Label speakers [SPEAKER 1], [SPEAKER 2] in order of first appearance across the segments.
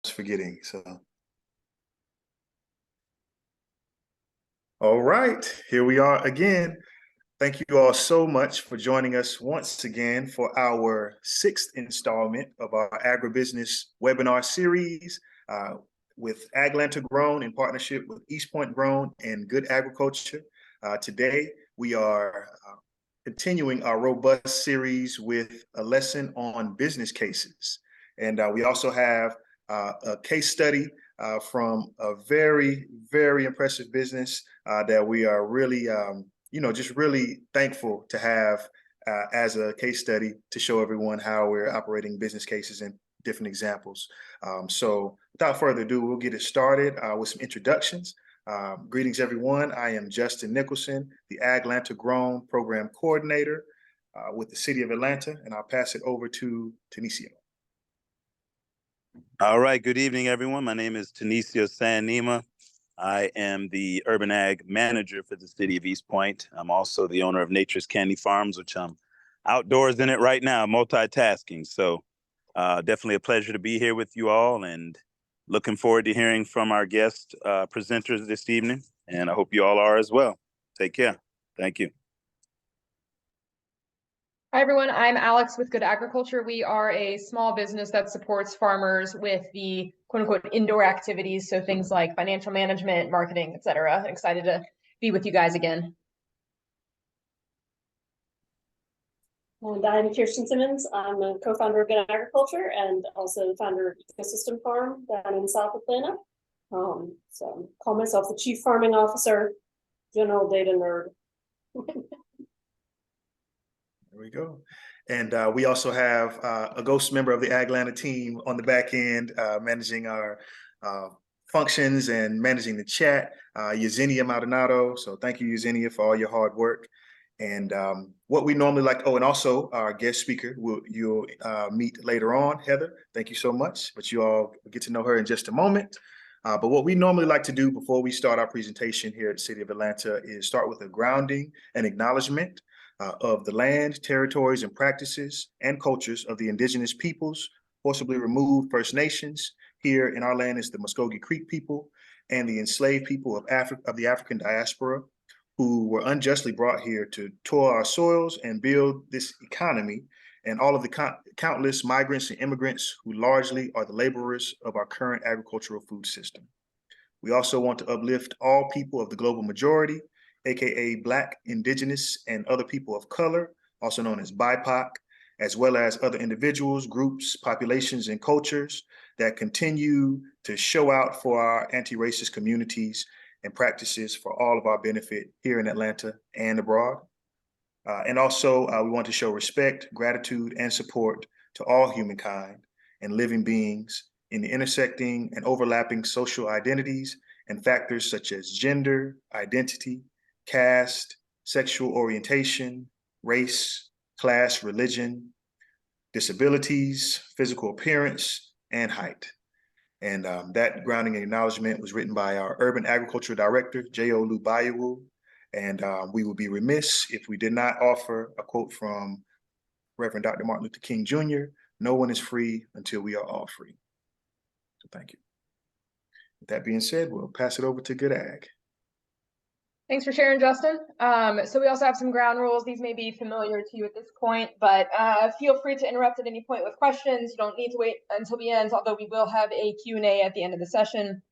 [SPEAKER 1] forgetting. So, all right, here we are again. Thank you all so much for joining us once again for our 6th installment of our agribusiness webinar series with AgLanta Grown in partnership with East Point Grown and Good Agriculture. Today, we are continuing our robust series with a lesson on business cases. And we also have a case study from a very, very impressive business that we are really just really thankful to have as a case study to show everyone how we're operating business cases and different examples. So without further ado, we'll get it started with some introductions. Greetings, everyone. I am Justin Nicholson, the AgLanta Grown Program Coordinator with the City of Atlanta, and I'll pass it over to Tanisio.
[SPEAKER 2] All right. Good evening, everyone. My name is Tanisio Sanima. I am the Urban Ag Manager for the City of East Point. I'm also the owner of Nature's Candy Farms, which I'm outdoors in it right now, multitasking. So definitely a pleasure to be here with you all and looking forward to hearing from our guest presenters this evening. And I hope you all are as well. Take care. Thank you.
[SPEAKER 3] Hi, everyone. I'm Alex with Good Agriculture. We are a small business that supports farmers with the quote unquote indoor activities. So things like financial management, marketing, et cetera. Excited to be with you guys again.
[SPEAKER 4] And I'm Kirsten Simmons. I'm a co-founder of Good Agriculture and also the founder of Ecosystem Farm down in South Atlanta. So call myself the Chief Farming Officer, General Data Nerd.
[SPEAKER 1] There we go. And we also have a ghost member of the AgLanta team on the back end, managing our functions and managing the chat, Yesenia Maldonado. So thank you, Yesenia, for all your hard work. And what we normally like, and also our guest speaker you'll meet later on, Heather. Thank you so much, but you all will get to know her in just a moment. But what we normally like to do before we start our presentation here at the City of Atlanta is start with a grounding and acknowledgement of the land, territories, and practices and cultures of the indigenous peoples, forcibly removed First Nations. Here in our land is the Muskogee Creek people and the enslaved people of the African diaspora, who were unjustly brought here to toil our soils and build this economy, and all of the countless migrants and immigrants who largely are the laborers of our current agricultural food system. We also want to uplift all people of the global majority, aka Black, Indigenous, and other people of color, also known as BIPOC, as well as other individuals, groups, populations, and cultures that continue to show out for our anti-racist communities and practices for all of our benefit here in Atlanta and abroad. And also, we want to show respect, gratitude, and support to all humankind and living beings in the intersecting and overlapping social identities and factors such as gender, identity, caste, sexual orientation, race, class, religion, disabilities, physical appearance, and height. And that grounding and acknowledgement was written by our Urban Agriculture Director, J.O. Lubayewu. And we would be remiss if we did not offer a quote from Reverend Dr. Martin Luther King Jr., "No one is free until we are all free." So thank you. With that being said, we'll pass it over to Good Ag.
[SPEAKER 3] Thanks for sharing, Justin. So we also have some ground rules. These may be familiar to you at this point, but feel free to interrupt at any point with questions. You don't need to wait until the end, although we will have a Q&A at the end of the session.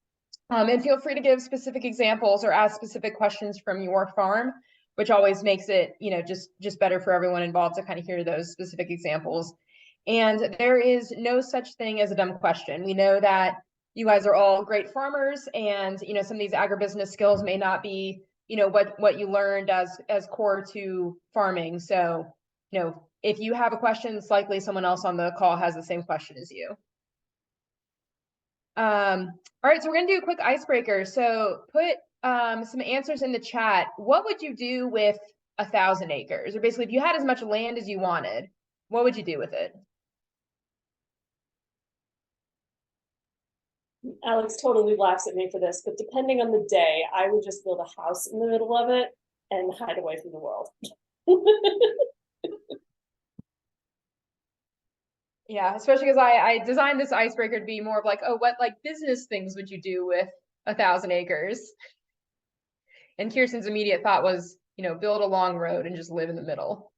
[SPEAKER 3] And feel free to give specific examples or ask specific questions from your farm, which always makes it, just better for everyone involved to kind of hear those specific examples. And there is no such thing as a dumb question. We know that you guys are all great farmers, and some of these agribusiness skills may not be what you learned as core to farming. So if you have a question, it's likely someone else on the call has the same question as you. All right, so we're gonna do a quick icebreaker. So put some answers in the chat. What would you do with 1,000 acres? Or basically, if you had as much land as you wanted, what would you do with it?
[SPEAKER 4] Alex totally laughs at me for this, but depending on the day, I would just build a house in the middle of it and hide away from the world.
[SPEAKER 3] Yeah, especially because I designed this icebreaker to be more of like, oh, what like business things would you do with 1,000 acres? And Kirsten's immediate thought was, build a long road and just live in the middle.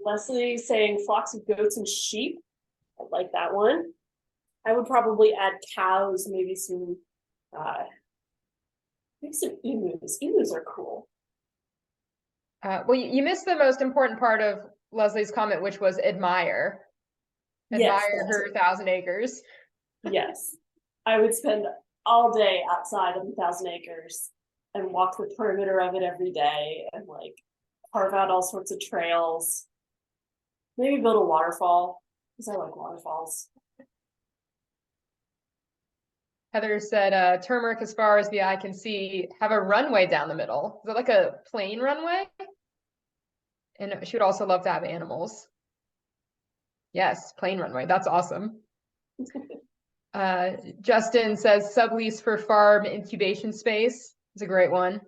[SPEAKER 4] Leslie saying flocks of goats and sheep. I like that one. I would probably add cows, maybe some emus. Emus are cool.
[SPEAKER 3] Well, you missed the most important part of Leslie's comment, which was admire.
[SPEAKER 4] Yes,
[SPEAKER 3] Admire her 1,000 acres.
[SPEAKER 4] Yes. I would spend all day outside of 1,000 acres and walk the perimeter of it every day and like carve out all sorts of trails. Maybe build a waterfall because I like waterfalls.
[SPEAKER 3] Heather said, turmeric, as far as the eye can see, have a runway down the middle. Is it like a plane runway? And she would also love to have animals. Yes, plane runway. That's awesome. Justin says sublease for farm incubation space. It's a great one.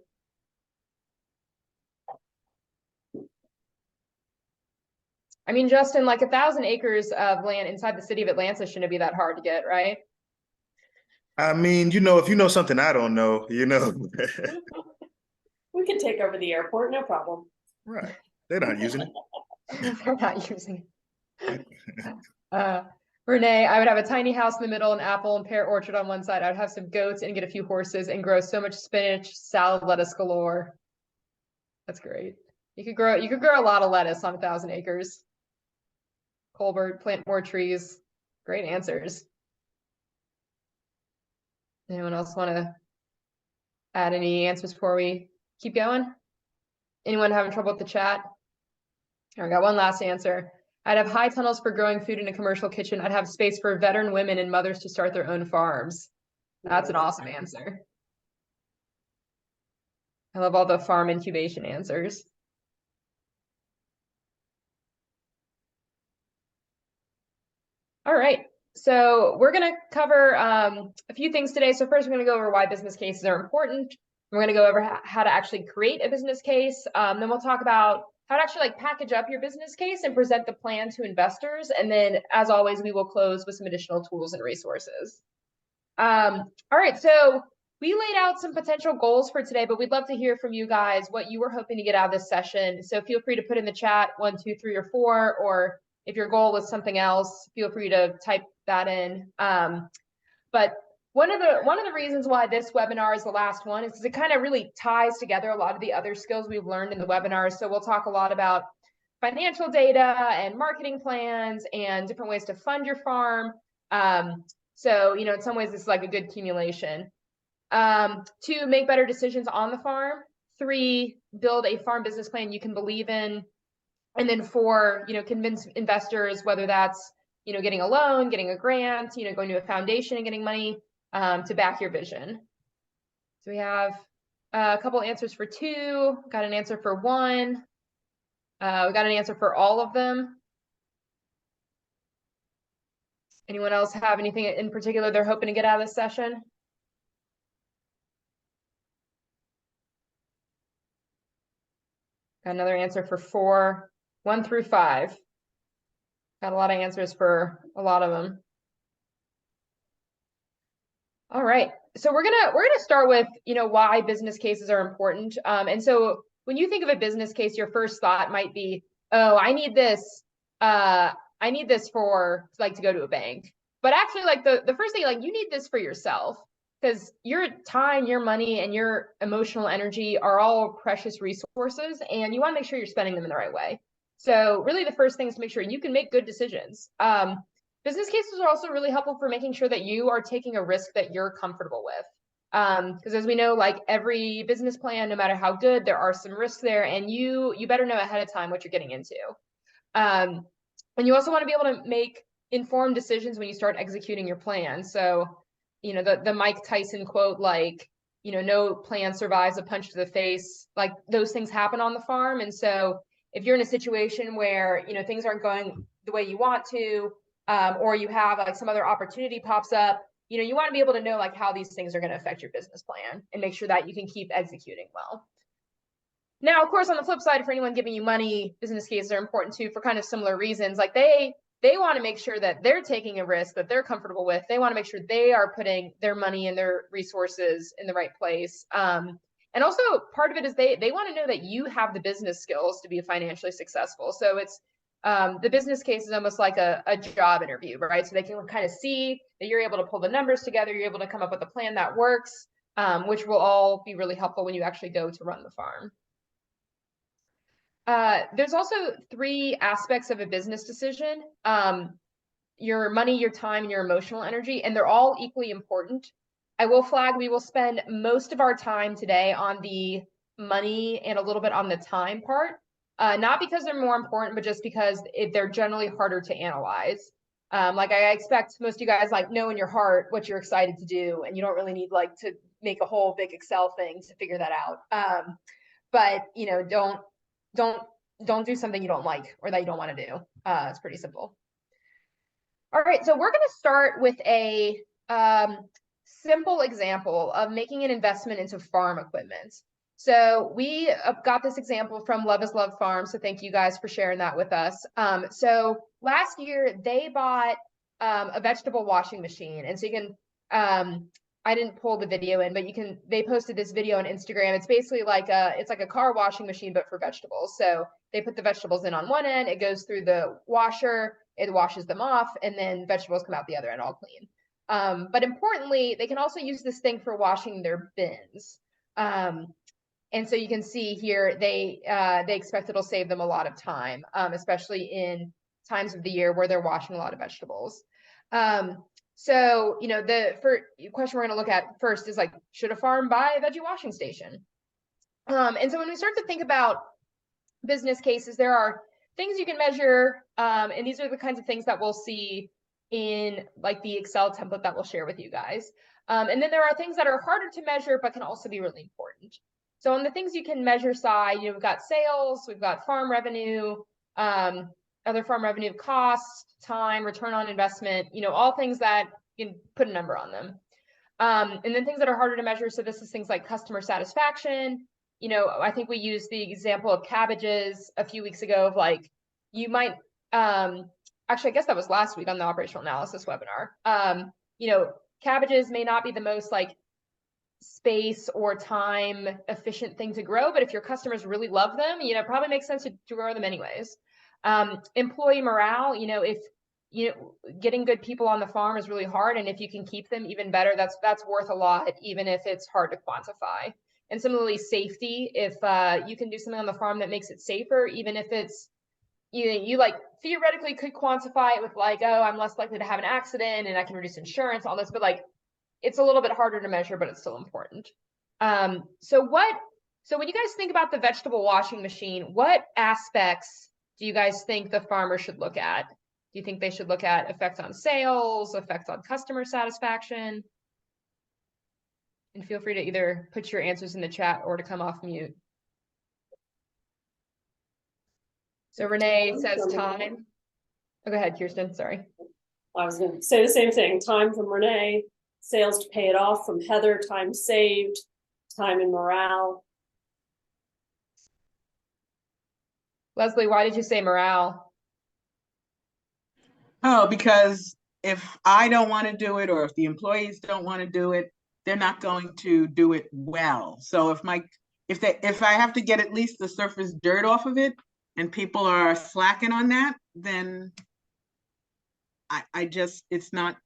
[SPEAKER 3] I mean, Justin, like 1,000 acres of land inside the city of Atlanta shouldn't be that hard to get, right?
[SPEAKER 1] I mean, if you know something I don't know,
[SPEAKER 4] We could take over the airport, no problem.
[SPEAKER 1] Right. They're not using it.
[SPEAKER 3] They're not using it. Renee, I would have a tiny house in the middle, an apple and pear orchard on one side. I would have some goats and get a few horses and grow so much spinach, salad, lettuce galore. That's great. You could grow a lot of lettuce on 1,000 acres. Colbert, plant more trees. Great answers. Anyone else want to add any answers before we keep going? Anyone having trouble with the chat? I got one last answer. I'd have high tunnels for growing food in a commercial kitchen. I'd have space for veteran women and mothers to start their own farms. That's an awesome answer. I love all the farm incubation answers. All right, so we're going to cover a few things today. So first, we're going to go over why business cases are important. We're going to go over how to actually create a business case. Then we'll talk about how to actually package up your business case and present the plan to investors. And then, as always, we will close with some additional tools and resources. All right, so we laid out some potential goals for today, but we'd love to hear from you guys what you were hoping to get out of this session. So feel free to put in the chat 1, 2, 3, or 4, or if your goal was something else, feel free to type that in. But one of the reasons why this webinar is the last one is because it kind of really ties together a lot of the other skills we've learned in the webinars. So we'll talk a lot about financial data and marketing plans and different ways to fund your farm. So, in some ways, this is like a good accumulation. 2, make better decisions on the farm. 3, build a farm business plan you can believe in. And then 4, convince investors, whether that's, getting a loan, getting a grant, going to a foundation and getting money to back your vision. So we have a couple answers for 2, got an answer for 1. We got an answer for all of them. Anyone else have anything in particular they're hoping to get out of this session? Got another answer for 4, 1 through 5. Got a lot of answers for a lot of them. All right, so we're gonna start with why business cases are important. And so when you think of a business case, your first thought might be, oh, I need this. I need this for to go to a bank. But actually, the first thing, you need this for yourself, because your time, your money, and your emotional energy are all precious resources, and you want to make sure you're spending them in the right way. So really, the first thing is to make sure you can make good decisions. Business cases are also really helpful for making sure that you are taking a risk that you're comfortable with. Because as we know, every business plan, no matter how good, there are some risks there, and you better know ahead of time what you're getting into. And you also want to be able to make informed decisions when you start executing your plan. So, the Mike Tyson quote, no plan survives a punch to the face, those things happen on the farm. And so if you're in a situation where, things aren't going the way you want to, or you have some other opportunity pops up, you want to be able to know how these things are going to affect your business plan and make sure that you can keep executing well. Now, of course, on the flip side, for anyone giving you money, business cases are important too for kind of similar reasons. Like they want to make sure that they're taking a risk that they're comfortable with. They want to make sure they are putting their money and their resources in the right place. And also part of it is they want to know that you have the business skills to be financially successful. So it's the business case is almost like a job interview, right? So they can kind of see that you're able to pull the numbers together, you're able to come up with a plan that works, which will all be really helpful when you actually go to run the farm. There's also 3 aspects of a business decision: your money, your time, and your emotional energy, and they're all equally important. I will flag we will spend most of our time today on the money and a little bit on the time part, not because they're more important, but just because they're generally harder to analyze. Like I expect most of you guys like know in your heart what you're excited to do, and you don't really need like to make a whole big Excel thing to figure that out. But you know, don't do something you don't like or that you don't want to do. It's pretty simple. All right, so we're going to start with a simple example of making an investment into farm equipment. So we got this example from Love is Love Farm, so thank you guys for sharing that with us. So last year they bought a vegetable washing machine, and so you can I didn't pull the video in, but they posted this video on Instagram. It's basically like it's like a car washing machine, but for vegetables. So they put the vegetables in on one end, it goes through the washer, it washes them off, and then vegetables come out the other end all clean. But importantly, they can also use this thing for washing their bins. And so you can see here, they expect it'll save them a lot of time, especially in times of the year where they're washing a lot of vegetables. So, you know, the question we're going to look at first is like, should a farm buy a veggie washing station? And so when we start to think about business cases, there are things you can measure, and these are the kinds of things that we'll see in like the Excel template that we'll share with you guys. And then there are things that are harder to measure, but can also be really important. So on the things you can measure side, you know, we've got sales, we've got farm revenue, other farm revenue, cost, time, return on investment, you know, all things that you can put a number on them. And then things that are harder to measure. So this is things like customer satisfaction. You know, I think we used the example of cabbages a few weeks ago of like, you might, actually, I guess that was last week on the operational analysis webinar. You know, cabbages may not be the most like space or time efficient thing to grow, but if your customers really love them, you know, it probably makes sense to grow them anyways. Employee morale, you know, if you know, getting good people on the farm is really hard, and if you can keep them, even better. That's worth a lot, even if it's hard to quantify. And similarly, safety, if you can do something on the farm that makes it safer, even if it's, you like theoretically could quantify it with like, oh, I'm less likely to have an accident and I can reduce insurance, all this, but like it's a little bit harder to measure, but it's still important. So when you guys think about the vegetable washing machine, what aspects do you guys think the farmer should look at? Do you think they should look at effect on sales, effect on customer satisfaction? And feel free to either put your answers in the chat or to come off mute. So Renee says time. Oh, go ahead, Kirsten, sorry.
[SPEAKER 4] I was going to say the same thing. Time from Renee, sales to pay it off from Heather, time saved, time and morale.
[SPEAKER 3] Leslie, why did you say morale?
[SPEAKER 5] Oh, because if I don't want to do it, or if the employees don't want to do it, they're not going to do it well. So if I have to get at least the surface dirt off of it and people are slacking on that, then I just, it's not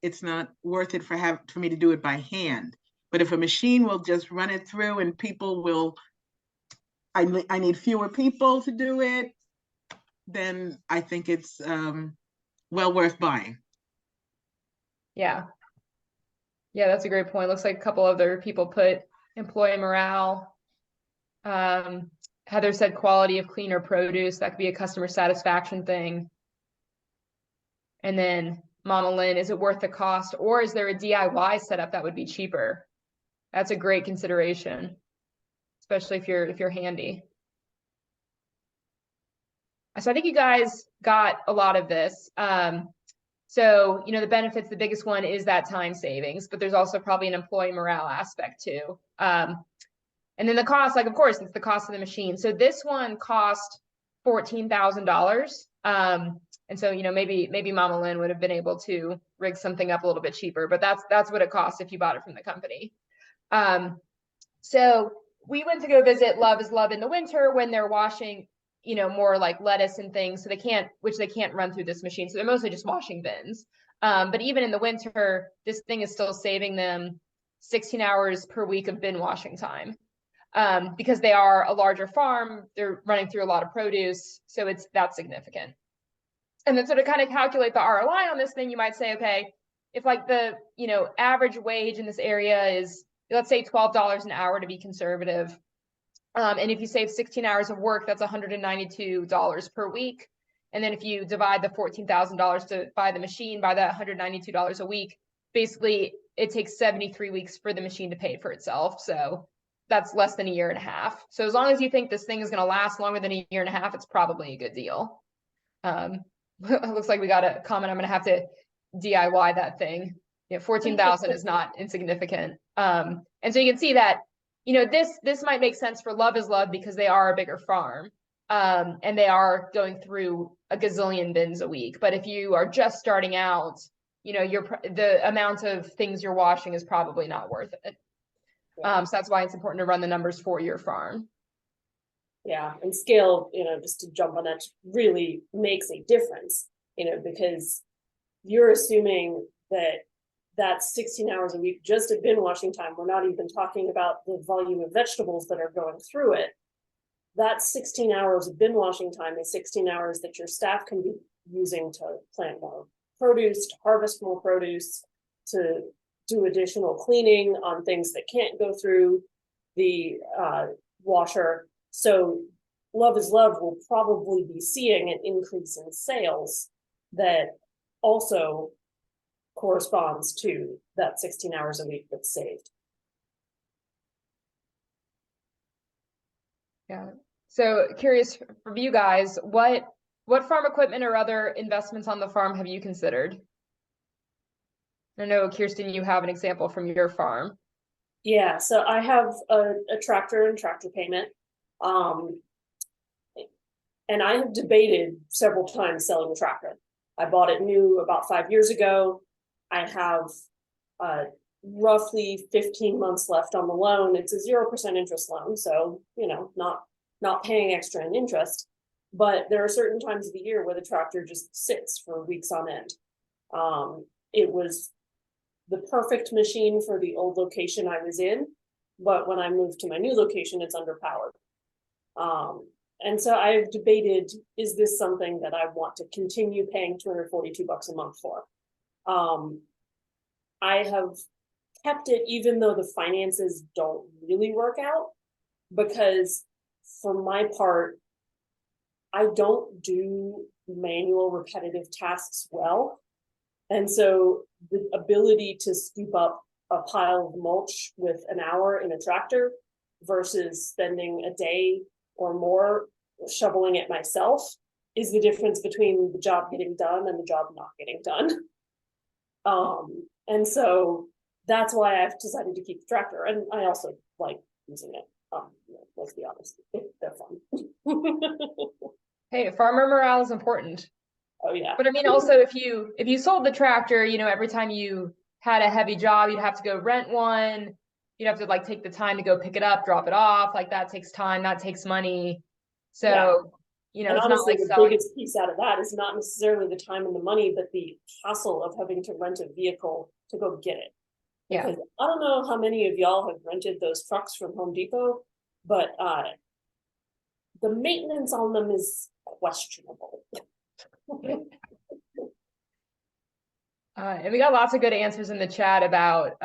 [SPEAKER 5] worth it for me to do it by hand. But if a machine will just run it through and people will, I need fewer people to do it, then I think it's well worth buying.
[SPEAKER 3] Yeah, that's a great point. Looks like a couple other people put employee morale. Heather said quality of cleaner produce. That could be a customer satisfaction thing. And then Mama Lynn, is it worth the cost, or is there a DIY setup that would be cheaper? That's a great consideration, especially if you're handy. So I think you guys got a lot of this. So, you know, the benefits, the biggest one is that time savings, but there's also probably an employee morale aspect too. And And then the cost, like, of course, it's the cost of the machine. So this one cost $14,000. And so, you know, maybe Mama Lynn would have been able to rig something up a little bit cheaper, but that's what it costs if you bought it from the company. So we went to go visit Love is Love in the winter when they're washing, you know, more like lettuce and things. So they can't run through this machine. So they're mostly just washing bins. But even in the winter, this thing is still saving them 16 hours per week of bin washing time. Because they are a larger farm, they're running through a lot of produce. So that's significant. And then, so to kind of calculate the ROI on this thing, you might say, okay, if like the, you know, average wage in this area is, let's say $12 an hour to be conservative. And if you save 16 hours of work, that's $192 per week. And then if you divide the $14,000 to buy the machine by that $192 a week, basically it takes 73 weeks for the machine to pay for itself. So that's less than a year and a half. So as long as you think this thing is going to last longer than a year and a half, it's probably a good deal. It looks like we got a comment. I'm going to have to DIY that thing. You know, 14,000 is not insignificant. And so you can see that, you know, this might make sense for Love is Love because they are a bigger farm. And they are going through a gazillion bins a week. But if you are just starting out, you know, the amount of things you're washing is probably not worth it. So that's why it's important to run the numbers for your farm.
[SPEAKER 4] Yeah, and scale, you know, just to jump on that, really makes a difference, you know, because you're assuming that that's 16 hours a week just at bin washing time. We're not even talking about the volume of vegetables that are going through it. That's 16 hours of bin washing time is 16 hours that your staff can be using to plant more produce, to harvest more produce, to do additional cleaning on things that can't go through the washer. So Love is Love will probably be seeing an increase in sales that also corresponds to that 16 hours a week that's saved.
[SPEAKER 3] Yeah. So curious for you guys, what farm equipment or other investments on the farm have you considered? I know, Kirsten, you have an example from your farm.
[SPEAKER 4] Yeah, so I have a tractor and tractor payment. And I have debated several times selling a tractor. I bought it new about 5 years ago. I have roughly 15 months left on the loan. It's a 0% interest loan, so you know, not paying extra in interest. But there are certain times of the year where the tractor just sits for weeks on end. It was the perfect machine for the old location I was in, but when I moved to my new location, it's underpowered. And so I've debated, is this something that I want to continue paying $242 a month for? I have kept it even though the finances don't really work out, because for my part, I don't do manual repetitive tasks well. And so the ability to scoop up a pile of mulch with an hour in a tractor versus spending a day or more shoveling it myself is the difference between the job getting done and the job not getting done. And so that's why I've decided to keep the tractor. And I also like using it. Let's be honest, they're fun.
[SPEAKER 3] Hey, farmer morale is important.
[SPEAKER 4] Oh yeah.
[SPEAKER 3] But I mean, also if you sold the tractor, you know, every time you had a heavy job, you'd have to go rent one. You'd have to like take the time to go pick it up, drop it off. Like that takes time, that takes money. So, yeah. You know,
[SPEAKER 4] and
[SPEAKER 3] it's
[SPEAKER 4] honestly,
[SPEAKER 3] not like
[SPEAKER 4] the biggest piece out of that is not necessarily the time and the money, but the hassle of having to rent a vehicle to go get it.
[SPEAKER 3] Yeah.
[SPEAKER 4] Because I don't know how many of y'all have rented those trucks from Home Depot, but the maintenance on them is questionable.
[SPEAKER 3] And we got lots of good answers in the chat about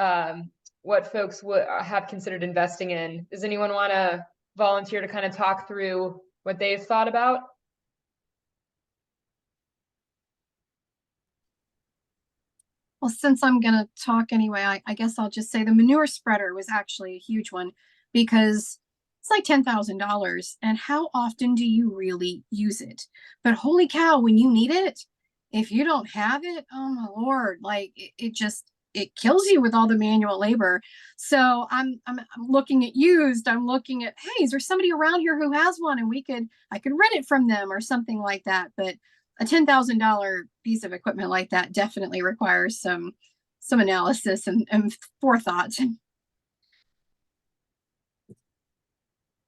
[SPEAKER 3] what folks would have considered investing in. Does anyone want to volunteer to kind of talk through what they've thought about?
[SPEAKER 6] Well, since I'm going to talk anyway, I guess I'll just say the manure spreader was actually a huge one because it's like $10,000. And how often do you really use it? But holy cow, when you need it, if you don't have it, oh my Lord, like it it kills you with all the manual labor. So I'm looking at used, I'm looking at, hey, is there somebody around here who has one and I could rent it from them or something like that. But a $10,000 piece of equipment like that definitely requires some analysis and forethought.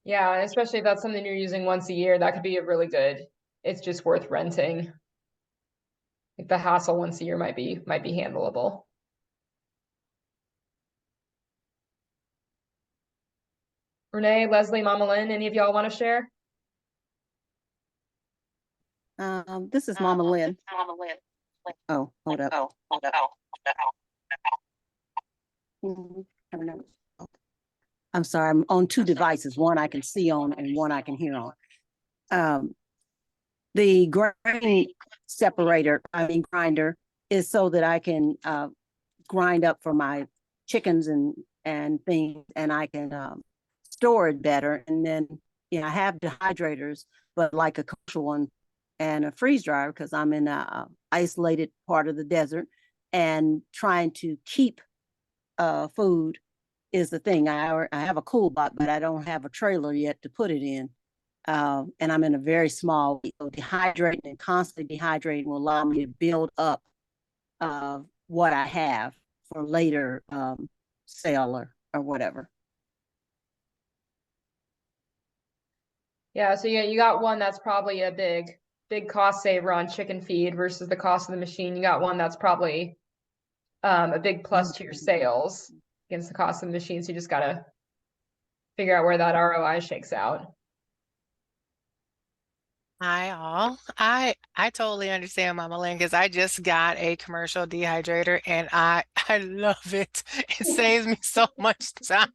[SPEAKER 3] Yeah, especially if that's something you're using once a year, that could be a really good, it's just worth renting. Like the hassle once a year might be handleable. Renee, Leslie, Mama Lynn, any of y'all want to share?
[SPEAKER 7] This is Mama Lynn. Oh, hold up. Mhm. I don't know. I'm sorry, I'm on two devices, one I can see on and one I can hear on. The grain grinder is so that I can grind up for my chickens and things, and I can store it better. And then, I have dehydrators, but like a kosher one and a freeze dryer, because I'm in a isolated part of the desert, and trying to keep food is the thing. I have a cool bot, but I don't have a trailer yet to put it in. And I'm in a very small, so dehydrating and constantly dehydrating will allow me to build up what I have for later sale or whatever.
[SPEAKER 3] Yeah, so you got one that's probably a big cost saver on chicken feed versus the cost of the machine. You got one that's probably a big plus to your sales against the cost of the machine. So you just gotta figure out where that ROI shakes out.
[SPEAKER 8] Hi all. I totally understand Mama Lynn because I just got a commercial dehydrator and I love it. It saves me so much time.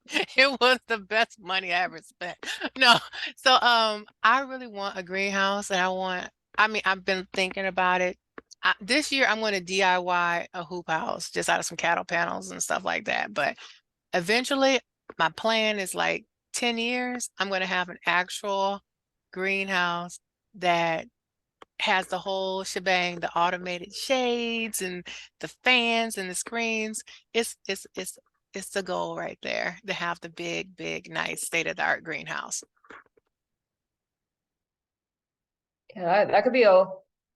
[SPEAKER 8] It was the best money I ever spent. No. So I really want a greenhouse and I've been thinking about it. This year I'm going to DIY a hoop house just out of some cattle panels and stuff like that. But eventually my plan is like 10 years, I'm going to have an actual greenhouse that has the whole shebang, the automated shades and the fans and the screens. It's the goal right there to have the big, nice state-of-the-art greenhouse.
[SPEAKER 3] Yeah, that could be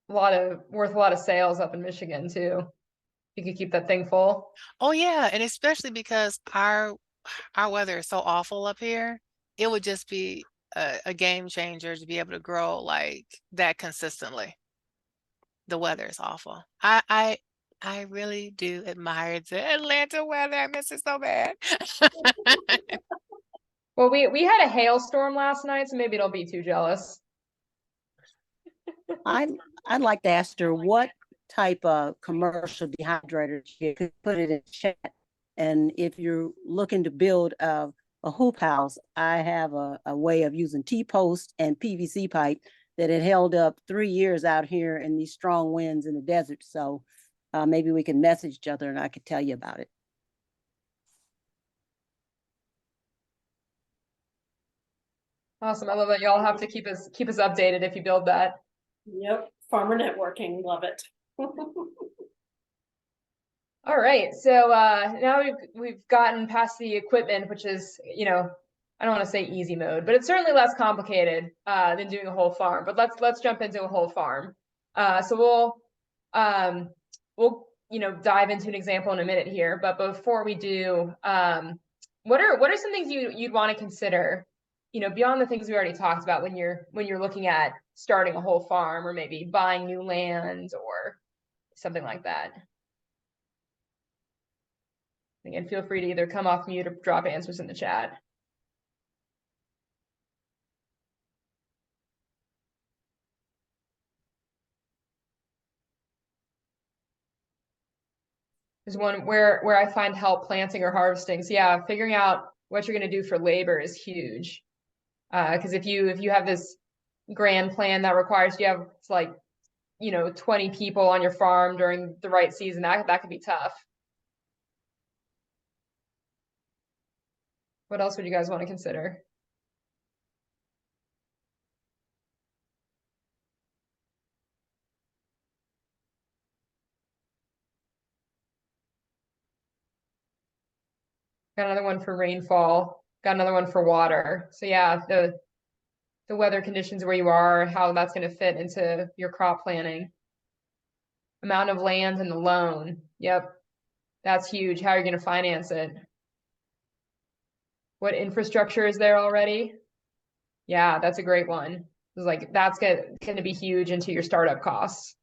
[SPEAKER 3] worth a lot of sales up in Michigan too. You could keep that thing full.
[SPEAKER 8] Oh yeah, and especially because our weather is so awful up here, it would just be a game changer to be able to grow like that consistently. The weather is awful. I really do admire the Atlanta weather. I miss it so bad.
[SPEAKER 3] Well, we had a hailstorm last night, so maybe don't be too jealous.
[SPEAKER 7] I'd like to ask her what type of commercial dehydrator you could put it in chat. And if you're looking to build a hoop house, I have a way of using T-post and PVC pipe that had held up 3 years out here in these strong winds in the desert. So maybe we can message each other and I could tell you about it.
[SPEAKER 3] Awesome. I love that y'all have to keep us updated if you build that.
[SPEAKER 4] Yep, farmer networking, love it.
[SPEAKER 3] All right. So now we've gotten past the equipment, which is, I don't want to say easy mode, but it's certainly less complicated than doing a whole farm. But let's jump into a whole farm. So we'll dive into an example in a minute here. But before we do, what are some things you'd want to consider, beyond the things we already talked about when you're looking at starting a whole farm or maybe buying new land or something like that? Again, feel free to either come off mute or drop answers in the chat. There's one where I find help planting or harvesting. So yeah, figuring out what you're going to do for labor is huge. Because if you have this grand plan that requires you have like 20 people on your farm during the right season, that could be tough. What else would you guys want to consider? Got another one for rainfall, got another one for water. So yeah, the weather conditions where you are, how that's going to fit into your crop planning. Amount of land and the loan. Yep. That's huge. How are you going to finance it? What infrastructure is there already? Yeah, that's a great one. It's like that's going to be huge into your startup costs.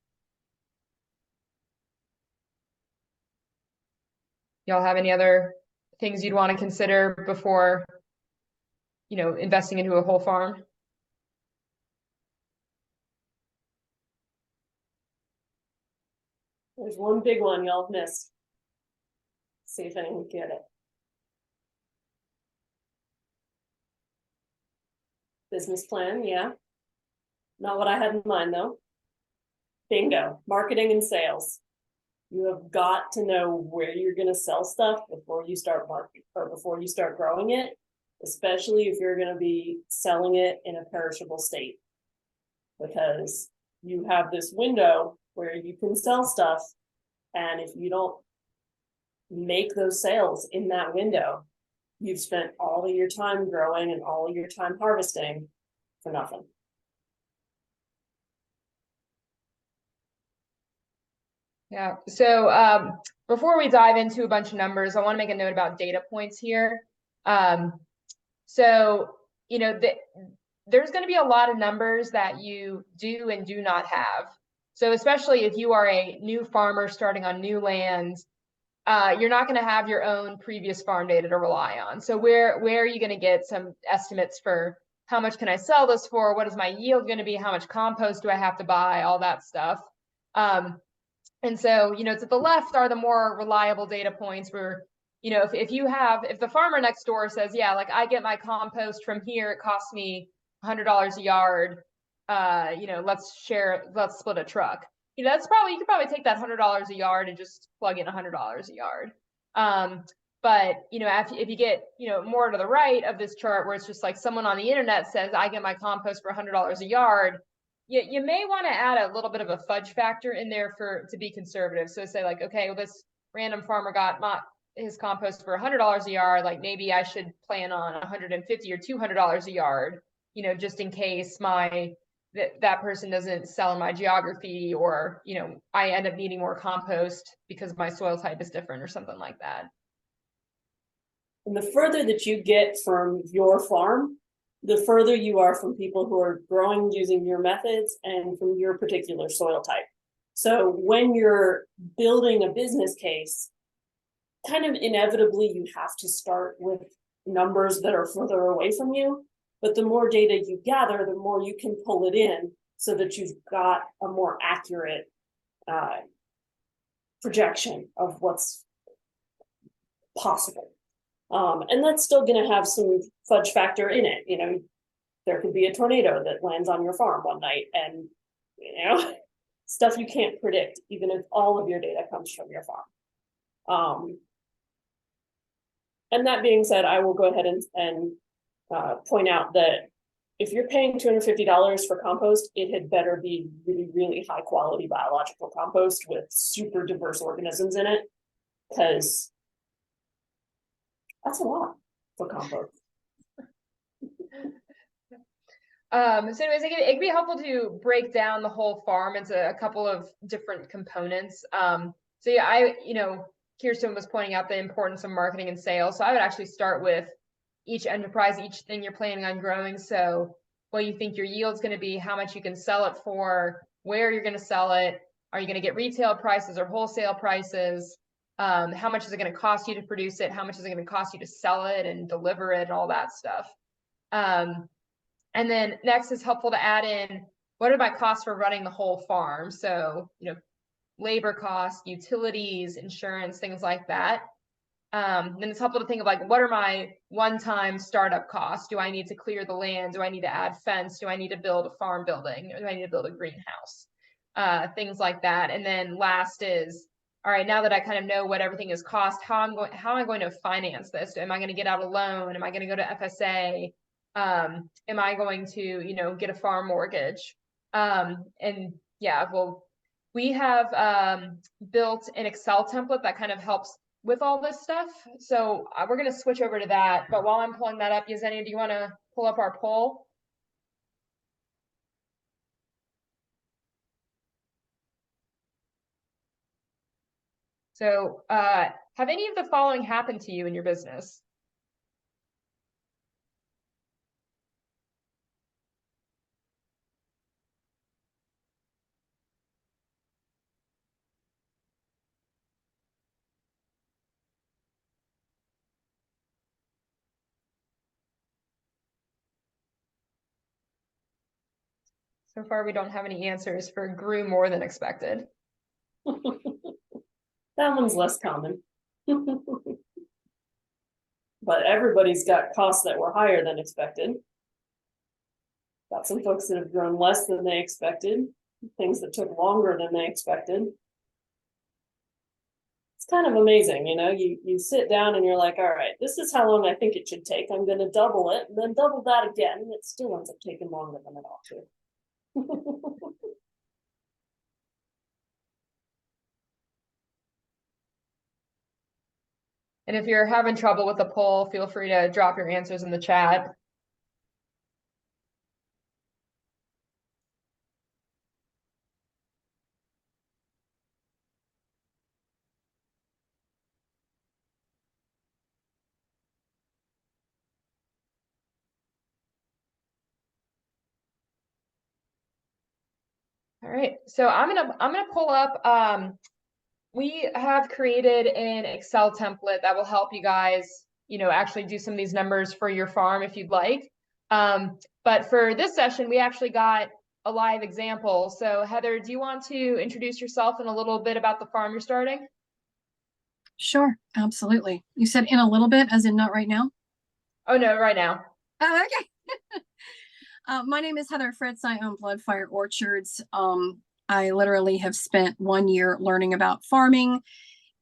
[SPEAKER 3] Y'all have any other things you'd want to consider before, investing into a whole farm?
[SPEAKER 4] There's one big one y'all have missed. See if anyone can get it. Business plan, yeah. Not what I had in mind though. Bingo, marketing and sales. You have got to know where you're going to sell stuff before you start marketing or before you start growing it, especially if you're going to be selling it in a perishable state. Because you have this window where you can sell stuff, and if you don't make those sales in that window, you've spent all of your time growing and all of your time harvesting for nothing.
[SPEAKER 3] Yeah. So before we dive into a bunch of numbers, I want to make a note about data points here. So there's going to be a lot of numbers that you do and do not have. So especially if you are a new farmer starting on new land, you're not going to have your own previous farm data to rely on. So where are you going to get some estimates for how much can I sell this for? What is my yield going to be? How much compost do I have to buy? All that stuff. And so, to the left are the more reliable data points where, if the farmer next door says, yeah, like I get my compost from here, it costs me $100 a yard. Let's split a truck. You could probably take that $100 a yard and just plug in $100 a yard. But if you get more to the right of this chart where it's just like someone on the internet says I get my compost for $100 a yard, you may want to add a little bit of a fudge factor in there to be conservative. So say like, okay, well, this random farmer got his compost for $100 a yard. Like maybe I should plan on $150 or $200 a yard, just in case that person doesn't sell in my geography, or I end up needing more compost because my soil type is different or something like that.
[SPEAKER 4] And the further that you get from your farm, the further you are from people who are growing using your methods and from your particular soil type. So when you're building a business case, kind of inevitably you have to start with numbers that are further away from you. But the more data you gather, the more you can pull it in so that you've got a more accurate projection of what's possible. And that's still going to have some fudge factor in it. There could be a tornado that lands on your farm one night, and stuff you can't predict, even if all of your data comes from your farm. And that being said, I will go ahead and point out that if you're paying $250 for compost, it had better be really, really high quality biological compost with super diverse organisms in it, because that's a lot for compost.
[SPEAKER 3] So anyways, it could be helpful to break down the whole farm into a couple of different components. So yeah, Kirsten was pointing out the importance of marketing and sales. So I would actually start with each enterprise, each thing you're planning on growing. So what you think your yield's going to be, how much you can sell it for, where you're going to sell it. Are you going to get retail prices or wholesale prices? How much is it going to cost you to produce it? How much is it going to cost you to sell it and deliver it and all that stuff? And then next is helpful to add in, what are my costs for running the whole farm? So, labor costs, utilities, insurance, things like that. Then it's helpful to think of like, what are my one-time startup costs? Do I need to clear the land? Do I need to add fence? Do I need to build a farm building? Or do I need to build a greenhouse? Things like that. And then last is, all right, now that I kind of know what everything is cost, how am I going to finance this? Am I going to get out a loan? Am I going to go to FSA? Am I going to, get a farm mortgage? And yeah, well, we have built an Excel template that kind of helps with all this stuff. So we're going to switch over to that. But while I'm pulling that up, Yesenia, do you want to pull up our poll? So have any of the following happened to you in your business? So far, we don't have any answers for grew more than expected.
[SPEAKER 4] That one's less common. But everybody's got costs that were higher than expected. Got some folks that have grown less than they expected, things that took longer than they expected. It's kind of amazing, you know, you sit down and you're like, all right, this is how long I think it should take. I'm going to double it and then double that again. And it still ends up taking longer than it ought to.
[SPEAKER 3] And if you're having trouble with the poll, feel free to drop your answers in the chat. All right, so I'm gonna pull up. We have created an Excel template that will help you guys, you know, actually do some of these numbers for your farm if you'd like. But for this session, we actually got a live example. So Heather, do you want to introduce yourself and a little bit about the farm you're starting?
[SPEAKER 6] Sure, absolutely. You said in a little bit, as in not right now?
[SPEAKER 3] Oh no, right now.
[SPEAKER 6] Oh, okay. My name is Heather Fritz. I own Bloodfire Orchards. I literally have spent 1 year learning about farming,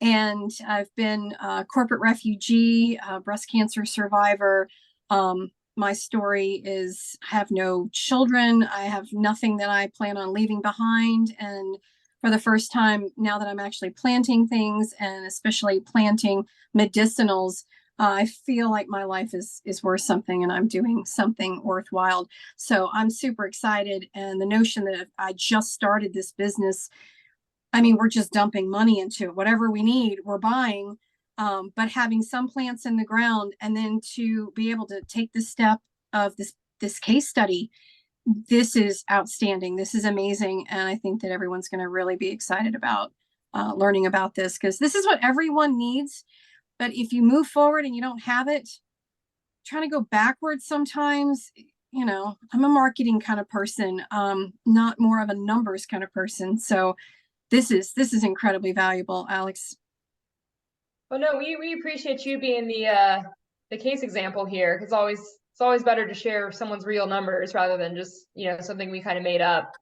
[SPEAKER 6] and I've been a corporate refugee, breast cancer survivor. My story is I have no children. I have nothing that I plan on leaving behind. And for the first time, now that I'm actually planting things and especially planting medicinals, I feel like my life is worth something and I'm doing something worthwhile. So I'm super excited. And the notion that I just started this business, I mean, we're just dumping money into it. Whatever we need, we're buying. But having some plants in the ground and then to be able to take the step of this case study, this is outstanding. This is amazing. And I think that everyone's going to really be excited about learning about this, because this is what everyone needs. But if you move forward and you don't have it, trying to go backwards sometimes, you know, I'm a marketing kind of person, not more of a numbers kind of person. So this is incredibly valuable, Alex.
[SPEAKER 3] Well, no, we appreciate you being the case example here, because it's always better to share someone's real numbers rather than just, you know, something we kind of made up.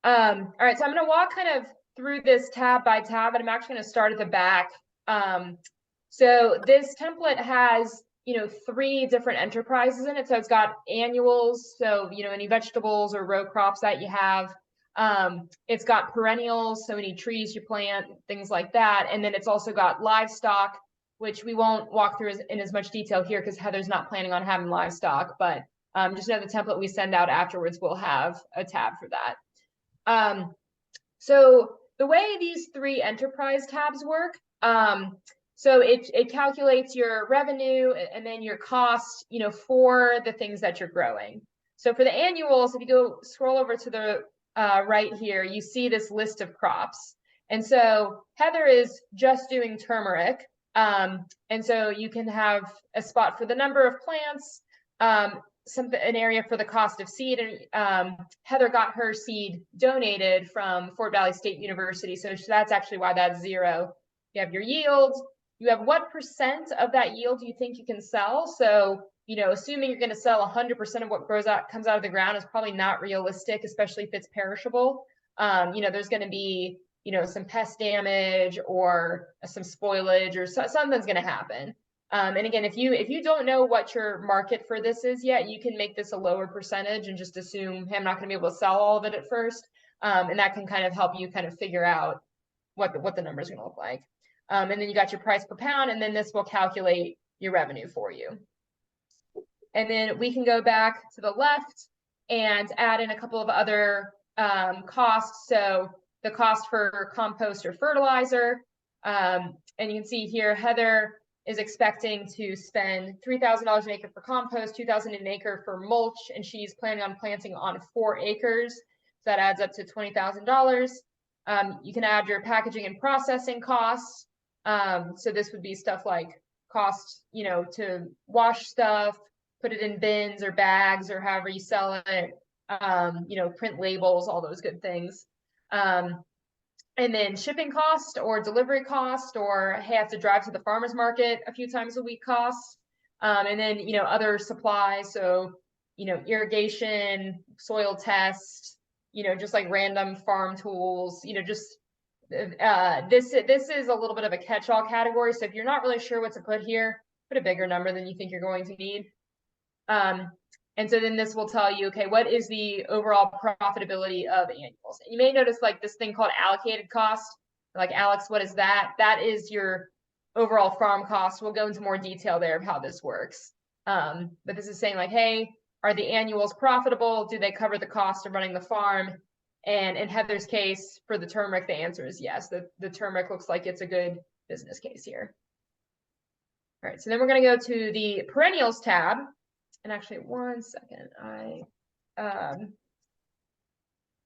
[SPEAKER 3] All right, so I'm going to walk kind of through this tab by tab, and I'm actually going to start at the back. So this template has, you know, 3 different enterprises in it. So it's got annuals, so, you know, any vegetables or row crops that you have. It's got perennials, so any trees you plant, things like that. And then it's also got livestock, which we won't walk through in as much detail here because Heather's not planning on having livestock, but just know the template we send out afterwards will have a tab for that. So the way these 3 enterprise tabs work, so it calculates your revenue and then your cost, you know, for the things that you're growing. So for the annuals, if you go scroll over to the right here, you see this list of crops. And so Heather is just doing turmeric. And so you can have a spot for the number of plants, an area for the cost of seed. And Heather got her seed donated from Fort Valley State University. So that's actually why that's 0. You have your yield. You have what percent of that yield do you think you can sell? So, you know, assuming you're going to sell 100% of what comes out of the ground is probably not realistic, especially if it's perishable. You know, there's going to be, you know, some pest damage or some spoilage or something's going to happen. And again, if you don't know what your market for this is yet, you can make this a lower percentage and just assume, hey, I'm not going to be able to sell all of it at first. And that can kind of help you kind of figure out what the numbers are going to look like. And then you got your price per pound, and then this will calculate your revenue for you. And then we can go back to the left and add in a couple of other costs. So the cost for compost or fertilizer. And you can see here, Heather is expecting to spend $3,000 an acre for compost, $2,000 an acre for mulch, and she's planning on planting on 4 acres. So that adds up to $20,000. You can add your packaging and processing costs. So this would be stuff like cost, to wash stuff, put it in bins or bags or however you sell it, print labels, all those good things. And then shipping cost or delivery cost, or hey, I have to drive to the farmer's market a few times a week costs. And then, other supplies. So, irrigation, soil test, just like random farm tools, this is a little bit of a catch-all category. So if you're not really sure what to put here, put a bigger number than you think you're going to need. And so then this will tell you, okay, what is the overall profitability of annuals? And you may notice like this thing called allocated cost. Like, Alex, what is that? That is your overall farm cost. We'll go into more detail there of how this works. But this is saying like, hey, are the annuals profitable? Do they cover the cost of running the farm? And in Heather's case, for the turmeric, the answer is yes. The turmeric looks like it's a good business case here. All right, so then we're going to go to the perennials tab. And actually, one second, I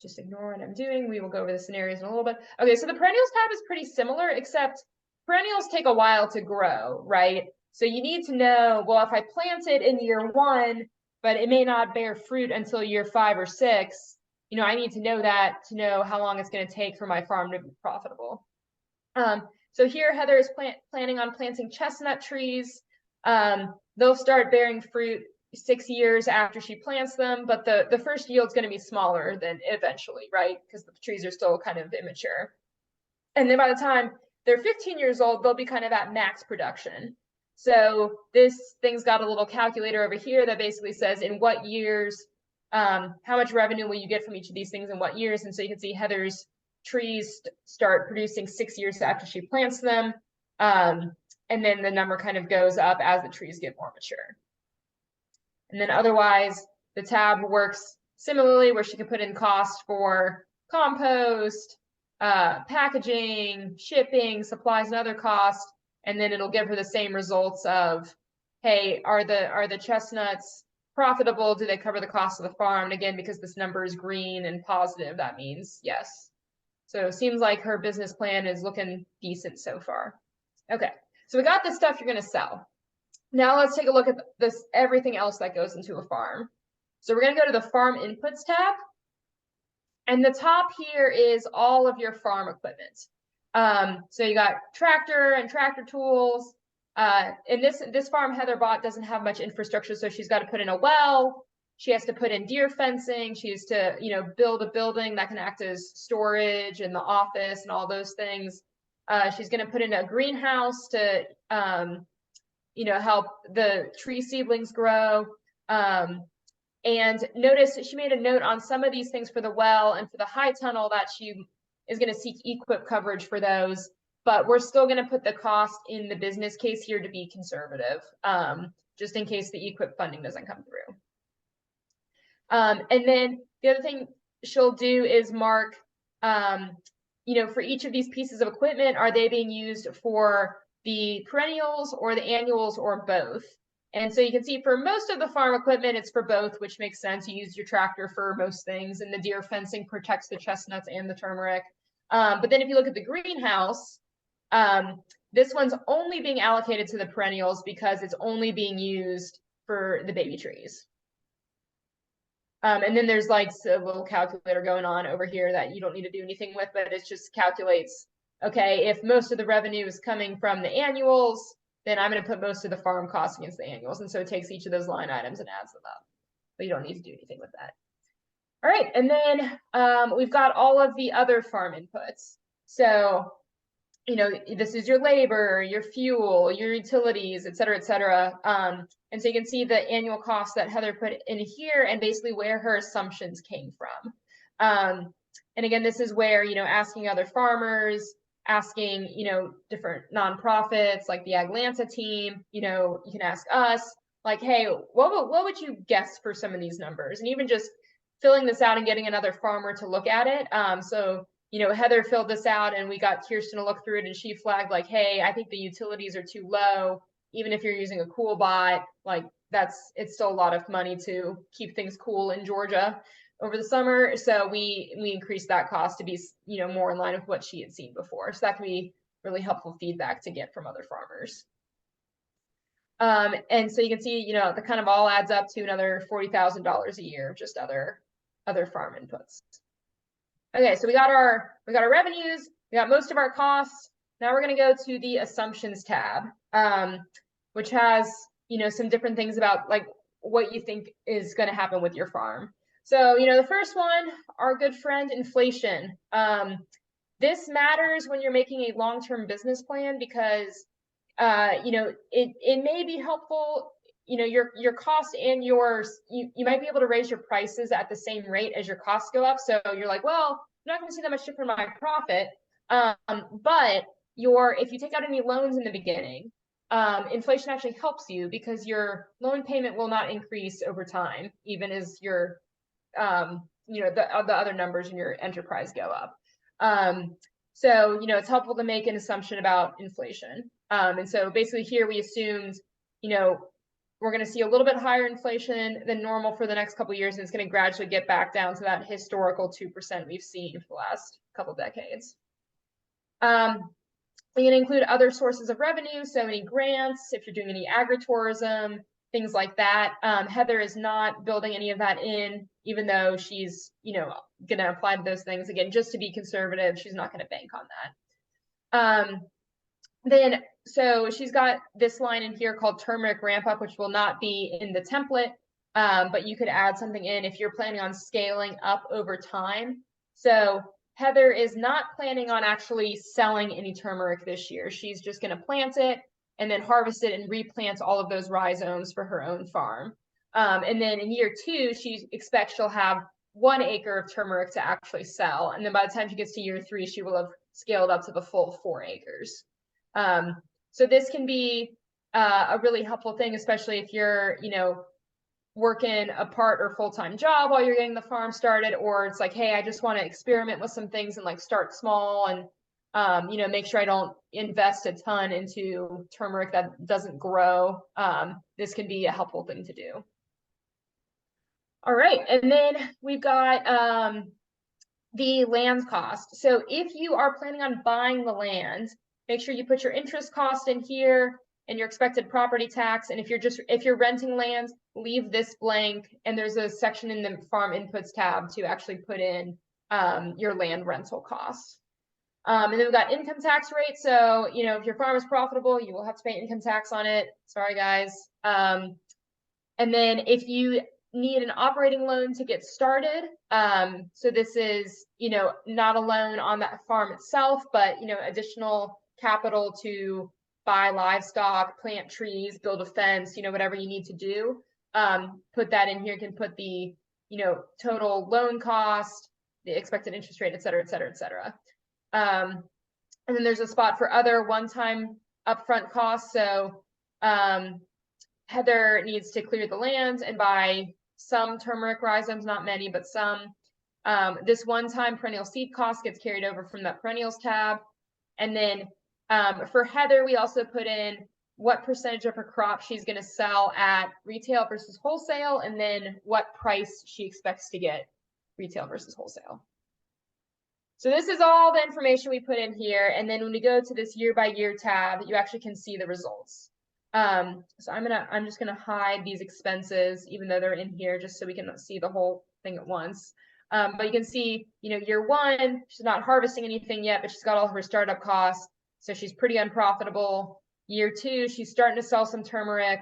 [SPEAKER 3] just ignore what I'm doing. We will go over the scenarios in a little bit. Okay, so the perennials tab is pretty similar, except perennials take a while to grow, right? So you need to know, well, if I plant it in year 1, but it may not bear fruit until year 5 or 6, I need to know that to know how long it's going to take for my farm to be profitable. So here, Heather is planning on planting chestnut trees. They'll start bearing fruit 6 years after she plants them, but the first yield is going to be smaller than eventually, right? Because the trees are still kind of immature. And then by the time they're 15 years old, they'll be kind of at max production. So this thing's got a little calculator over here that basically says in what years, how much revenue will you get from each of these things in what years? And so you can see Heather's trees start producing 6 years after she plants them. And then the number kind of goes up as the trees get more mature. And then otherwise, the tab works similarly, where she can put in cost for compost, packaging, shipping, supplies, and other costs. And then it'll give her the same results of, hey, are the chestnuts profitable? Do they cover the cost of the farm? And again, because this number is green and positive, that means yes. So it seems like her business plan is looking decent so far. Okay, so we got the stuff you're going to sell. Now let's take a look at this, everything else that goes into a farm. So we're going to go to the farm inputs tab. And the top here is all of your farm equipment. So you got tractor and tractor tools. And this farm Heather bought doesn't have much infrastructure, so she's got to put in a well. She has to put in deer fencing. She has to, build a building that can act as storage and the office and all those things. She's going to put in a greenhouse to help the tree seedlings grow. And notice she made a note on some of these things for the well and for the high tunnel that she is going to seek EQIP coverage for those, but we're still going to put the cost in the business case here to be conservative, just in case the EQIP funding doesn't come through. And then the other thing she'll do is mark, for each of these pieces of equipment, are they being used for the perennials or the annuals or both? And so you can see for most of the farm equipment, it's for both, which makes sense. You use your tractor for most things, and the deer fencing protects the chestnuts and the turmeric. But then if you look at the greenhouse, this one's only being allocated to the perennials because it's only being used for the baby trees. And then there's like a little calculator going on over here that you don't need to do anything with, but it just calculates, okay, if most of the revenue is coming from the annuals, then I'm going to put most of the farm costs against the annuals. And so it takes each of those line items and adds them up. But you don't need to do anything with that. All right. And then we've got all of the other farm inputs. So, this is your labor, your fuel, your utilities, et cetera, et cetera. And so you can see the annual costs that Heather put in here and basically where her assumptions came from. And again, this is where, asking other farmers, asking, different nonprofits like the AgLanta team, you can ask us like, hey, what would you guess for some of these numbers? And even just filling this out and getting another farmer to look at it. So, Heather filled this out and we got Kirsten to look through it, and she flagged like, hey, I think the utilities are too low. Even if you're using a cool bot, like it's still a lot of money to keep things cool in Georgia over the summer. So we increased that cost to be, more in line with what she had seen before. So that can be really helpful feedback to get from other farmers. And so you can see, the kind of all adds up to another $40,000 a year of just other farm inputs. Okay, so we got our revenues, we got most of our costs. Now we're going to go to the assumptions tab, which has, some different things about like what you think is going to happen with your farm. So, the first one, our good friend, inflation. This matters when you're making a long-term business plan because, it may be helpful, your cost and yours, you might be able to raise your prices at the same rate as your costs go up. So you're like, well, I'm not going to see that much different in my profit. But if you take out any loans in the beginning, inflation actually helps you because your loan payment will not increase over time, even as your the other numbers in your enterprise go up. So, it's helpful to make an assumption about inflation. And so basically here we assumed, we're going to see a little bit higher inflation than normal for the next couple of years, and it's going to gradually get back down to that historical 2% we've seen for the last couple of decades. We can include other sources of revenue, so any grants, if you're doing any agritourism, things like that. Heather is not building any of that in, even though she's, going to apply to those things. Again, just to be conservative, she's not going to bank on that. Then, so she's got this line in here called turmeric ramp up, which will not be in the template, but you could add something in if you're planning on scaling up over time. So Heather is not planning on actually selling any turmeric this year. She's just going to plant it and then harvest it and replant all of those rhizomes for her own farm. And then in year 2, she expects she'll have 1 acre of turmeric to actually sell. And then by the time she gets to year 3, she will have scaled up to the full 4 acres. So this can be a really helpful thing, especially if you're, working a part or full-time job while you're getting the farm started, or it's like, hey, I just want to experiment with some things and like start small and, make sure I don't invest a ton into turmeric that doesn't grow. This can be a helpful thing to do. All right, and then we've got the land cost. So if you are planning on buying the land, make sure you put your interest cost in here and your expected property tax. And if you're renting land, leave this blank. And there's a section in the farm inputs tab to actually put in your land rental costs. And then we've got income tax rate. So, if your farm is profitable, you will have to pay income tax on it. Sorry, guys. And then if you need an operating loan to get started, so this is, not a loan on that farm itself, but, additional capital to buy livestock, plant trees, build a fence, whatever you need to do, put that in here. You can put the, total loan cost, the expected interest rate, et cetera, et cetera, et cetera. And then there's a spot for other one-time upfront costs. So Heather needs to clear the land and buy some turmeric rhizomes, not many, but some. This one-time perennial seed cost gets carried over from that perennials tab. And then for Heather, we also put in what percentage of her crop she's going to sell at retail versus wholesale, and then what price she expects to get retail versus wholesale. So this is all the information we put in here. And then when we go to this year by year tab, you actually can see the results. So I'm just gonna hide these expenses, even though they're in here, just so we can see the whole thing at once. But you can see, year 1, she's not harvesting anything yet, but she's got all of her startup costs. So she's pretty unprofitable. Year 2, she's starting to sell some turmeric,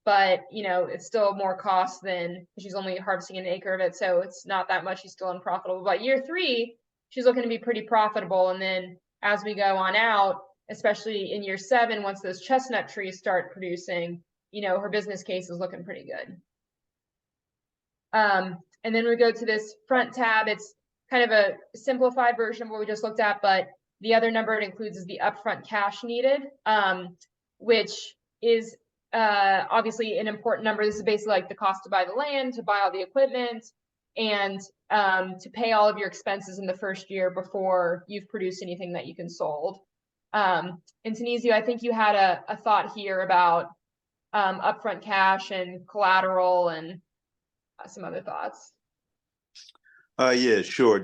[SPEAKER 3] but it's still more cost than she's only harvesting an acre of it. So it's not that much. She's still unprofitable. But year 3, she's looking to be pretty profitable. And then as we go on out, especially in year 7, once those chestnut trees start producing, her business case is looking pretty good. And then we go to this front tab. It's kind of a simplified version of what we just looked at, but The other number it includes is the upfront cash needed, which is obviously an important number. This is basically like the cost to buy the land, to buy all the equipment, and to pay all of your expenses in the first year before you've produced anything that you can sold. And Tanisio, I think you had a thought here about upfront cash and collateral and some other thoughts.
[SPEAKER 2] Yeah, sure.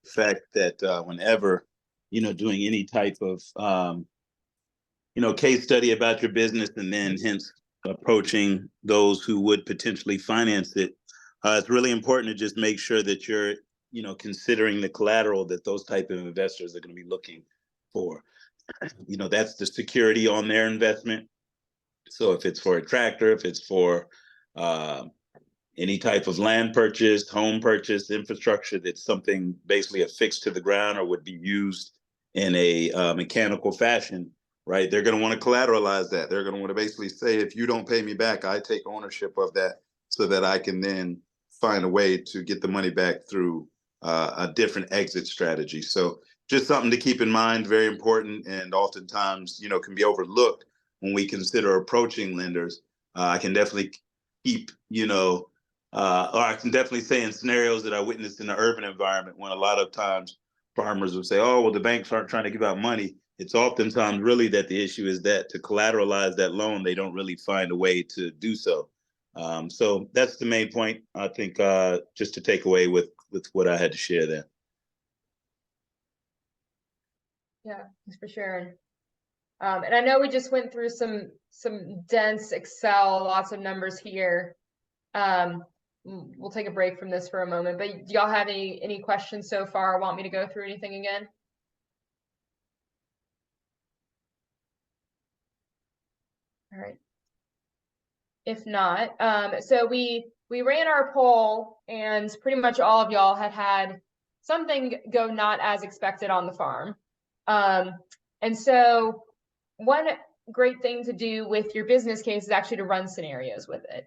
[SPEAKER 2] The fact that whenever, doing any type of, case study about your business and then hence approaching those who would potentially finance it, it's really important to just make sure that you're, considering the collateral that those type of investors are going to be looking for. That's the security on their investment. So if it's for a tractor, if it's for any type of land purchase, home purchase, infrastructure, that's something basically affixed to the ground or would be used in a mechanical fashion, right? They're going to want to collateralize that. They're going to want to basically say, if you don't pay me back, I take ownership of that so that I can then find a way to get the money back through a different exit strategy. So just something to keep in mind, very important, and oftentimes, can be overlooked when we consider approaching lenders. I can definitely keep, or I can definitely say in scenarios that I witnessed in the urban environment, when a lot of times farmers would say, oh, well, the banks aren't trying to give out money. It's oftentimes really that the issue is that to collateralize that loan, they don't really find a way to do so. So that's the main point, I think, just to take away with what I had to share there.
[SPEAKER 3] Yeah, thanks for sharing. And I know we just went through some dense Excel, lots of numbers here. We'll take a break from this for a moment, but do y'all have any questions so far? Want me to go through anything again? All right. If not, so we ran our poll and pretty much all of y'all had something go not as expected on the farm. And so one great thing to do with your business case is actually to run scenarios with it,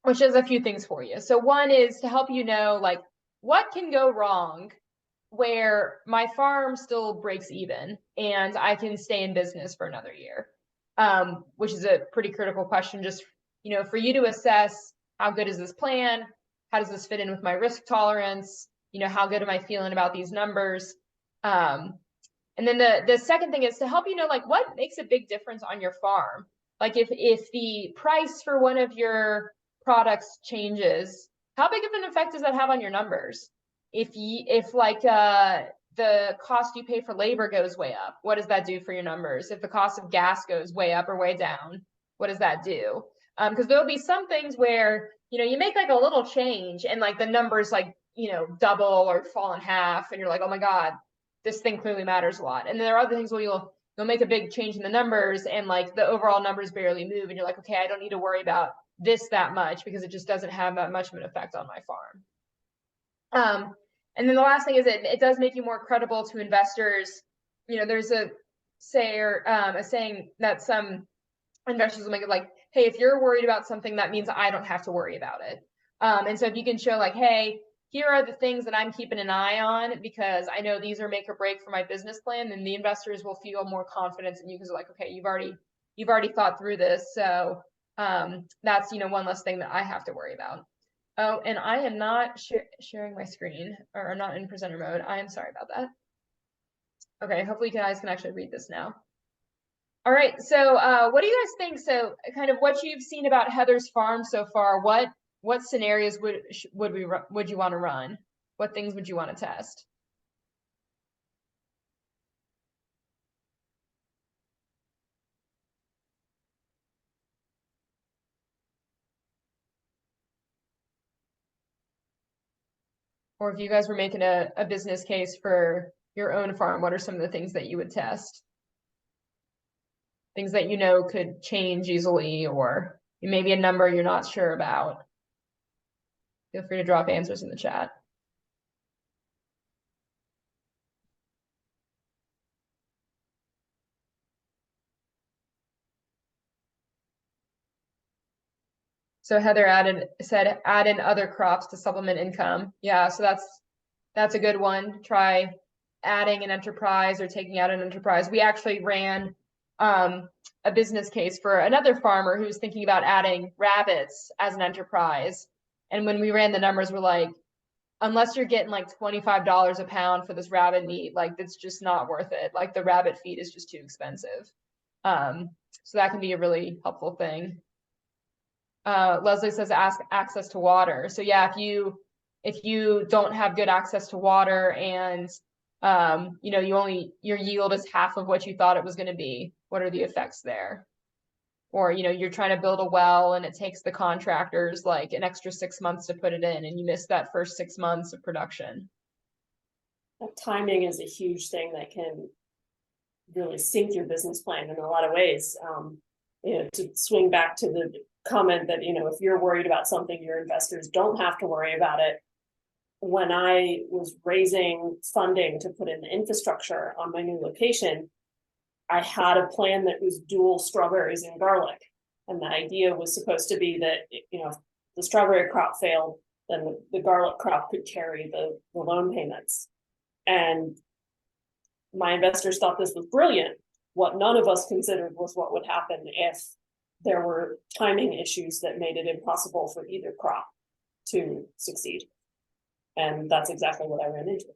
[SPEAKER 3] which does a few things for you. So one is to help you know, like, what can go wrong where my farm still breaks even and I can stay in business for another year, which is a pretty critical question, just, for you to assess how good is this plan? How does this fit in with my risk tolerance? How good am I feeling about these numbers? And then the second thing is to help you know, like, what makes a big difference on your farm. Like if the price for one of your products changes, how big of an effect does that have on your numbers? If the cost you pay for labor goes way up, what does that do for your numbers? If the cost of gas goes way up or way down, what does that do? Because there'll be some things where, you make like a little change and like the numbers like, double or fall in half and you're like, oh my God, this thing clearly matters a lot. And then there are other things where you'll make a big change in the numbers and like the overall numbers barely move and you're like, okay, I don't need to worry about this that much because it just doesn't have that much of an effect on my farm. And then the last thing is it does make you more credible to investors. There's a saying that some investors will make it like, hey, if you're worried about something, that means I don't have to worry about it. And so if you can show like, hey, here are the things that I'm keeping an eye on because I know these are make or break for my business plan, then the investors will feel more confidence in you because they're like, okay, you've already thought through this. So that's, one less thing that I have to worry about. Oh, and I am not sharing my screen, or I'm not in presenter mode. I am sorry about that. Okay, hopefully you guys can actually read this now. All right, so what do you guys think? So kind of what you've seen about Heather's farm so far, what scenarios would you want to run? What things would you want to test? Or if you guys were making a business case for your own farm, what are some of the things that you would test? Things that could change easily, or maybe a number you're not sure about. Feel free to drop answers in the chat. So Heather said add in other crops to supplement income. Yeah, so that's a good one. Try adding an enterprise or taking out an enterprise. We actually ran a business case for another farmer who's thinking about adding rabbits as an enterprise. And when we ran the numbers, we're like, unless you're getting like $25 a pound for this rabbit meat, like that's just not worth it. Like the rabbit feed is just too expensive. So that can be a really helpful thing. Leslie says ask access to water. So yeah, if you don't have good access to water and you know, your yield is half of what you thought it was going to be, what are the effects there? Or, you know, you're trying to build a well and it takes the contractors like an extra 6 months to put it in and you miss that first 6 months of production.
[SPEAKER 4] Timing is a huge thing that can really sink your business plan in a lot of ways. You know, to swing back to the comment that, you know, if you're worried about something, your investors don't have to worry about it. When I was raising funding to put in the infrastructure on my new location, I had a plan that was dual strawberries and garlic. And the idea was supposed to be that, you know, if the strawberry crop failed, then the garlic crop could carry the loan payments. And my investors thought this was brilliant. What none of us considered was what would happen if there were timing issues that made it impossible for either crop to succeed. And that's exactly what I ran into.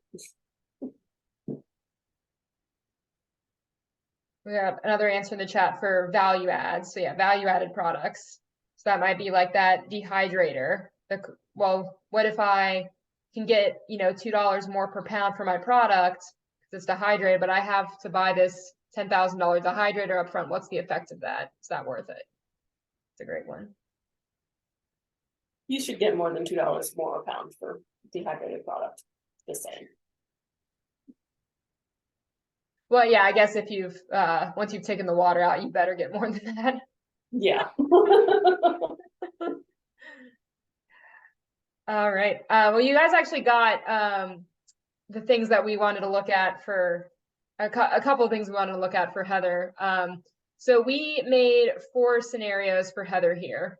[SPEAKER 3] We have another answer in the chat for value adds. So yeah, value added products. So that might be like that dehydrator. Well, what if I can get, you know, $2 more per pound for my product because it's dehydrated, but I have to buy this $10,000 dehydrator up front. What's the effect of that? Is that worth it? It's a great one.
[SPEAKER 4] You should get more than $2 more a pound for dehydrated product. Just saying.
[SPEAKER 3] Well, yeah, I guess if you've once you've taken the water out, you better get more than that.
[SPEAKER 4] Yeah.
[SPEAKER 3] All right. Well, you guys actually got the things that we wanted to look at for a couple of things we wanted to look at for Heather. So we made 4 scenarios for Heather here.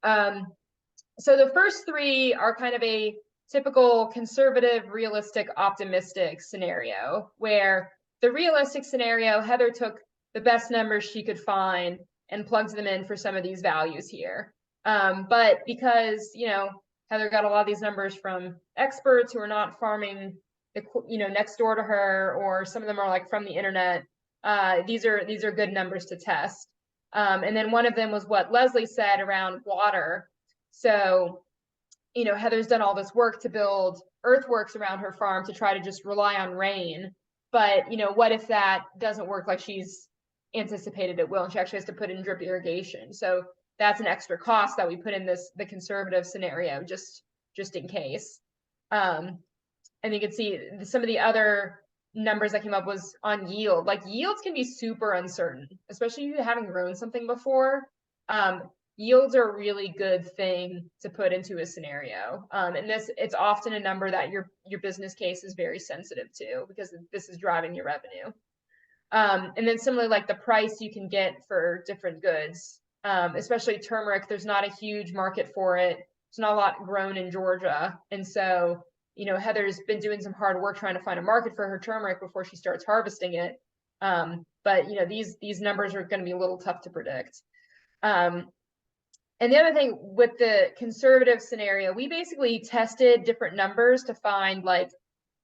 [SPEAKER 3] So the first 3 are kind of a typical conservative, realistic, optimistic scenario, where the realistic scenario, Heather took the best numbers she could find and plugged them in for some of these values here. But because, you know, Heather got a lot of these numbers from experts who are not farming, you know, next door to her, or some of them are like from the internet. These are good numbers to test. And then one of them was what Leslie said around water. So, you know, Heather's done all this work to build earthworks around her farm to try to just rely on rain. But, you know, what if that doesn't work like she's anticipated it will, and she actually has to put in drip irrigation? So that's an extra cost that we put in the conservative scenario, just in case. And you can see some of the other numbers that came up was on yield. Like yields can be super uncertain, especially if you haven't grown something before. Yields are a really good thing to put into a scenario. And it's often a number that your business case is very sensitive to, because this is driving your revenue. And then similarly, like the price you can get for different goods, especially turmeric, there's not a huge market for it. There's not a lot grown in Georgia. And so, you know, Heather's been doing some hard work trying to find a market for her turmeric before she starts harvesting it. But, you know, these numbers are going to be a little tough to predict. And the other thing with the conservative scenario, we basically tested different numbers to find like,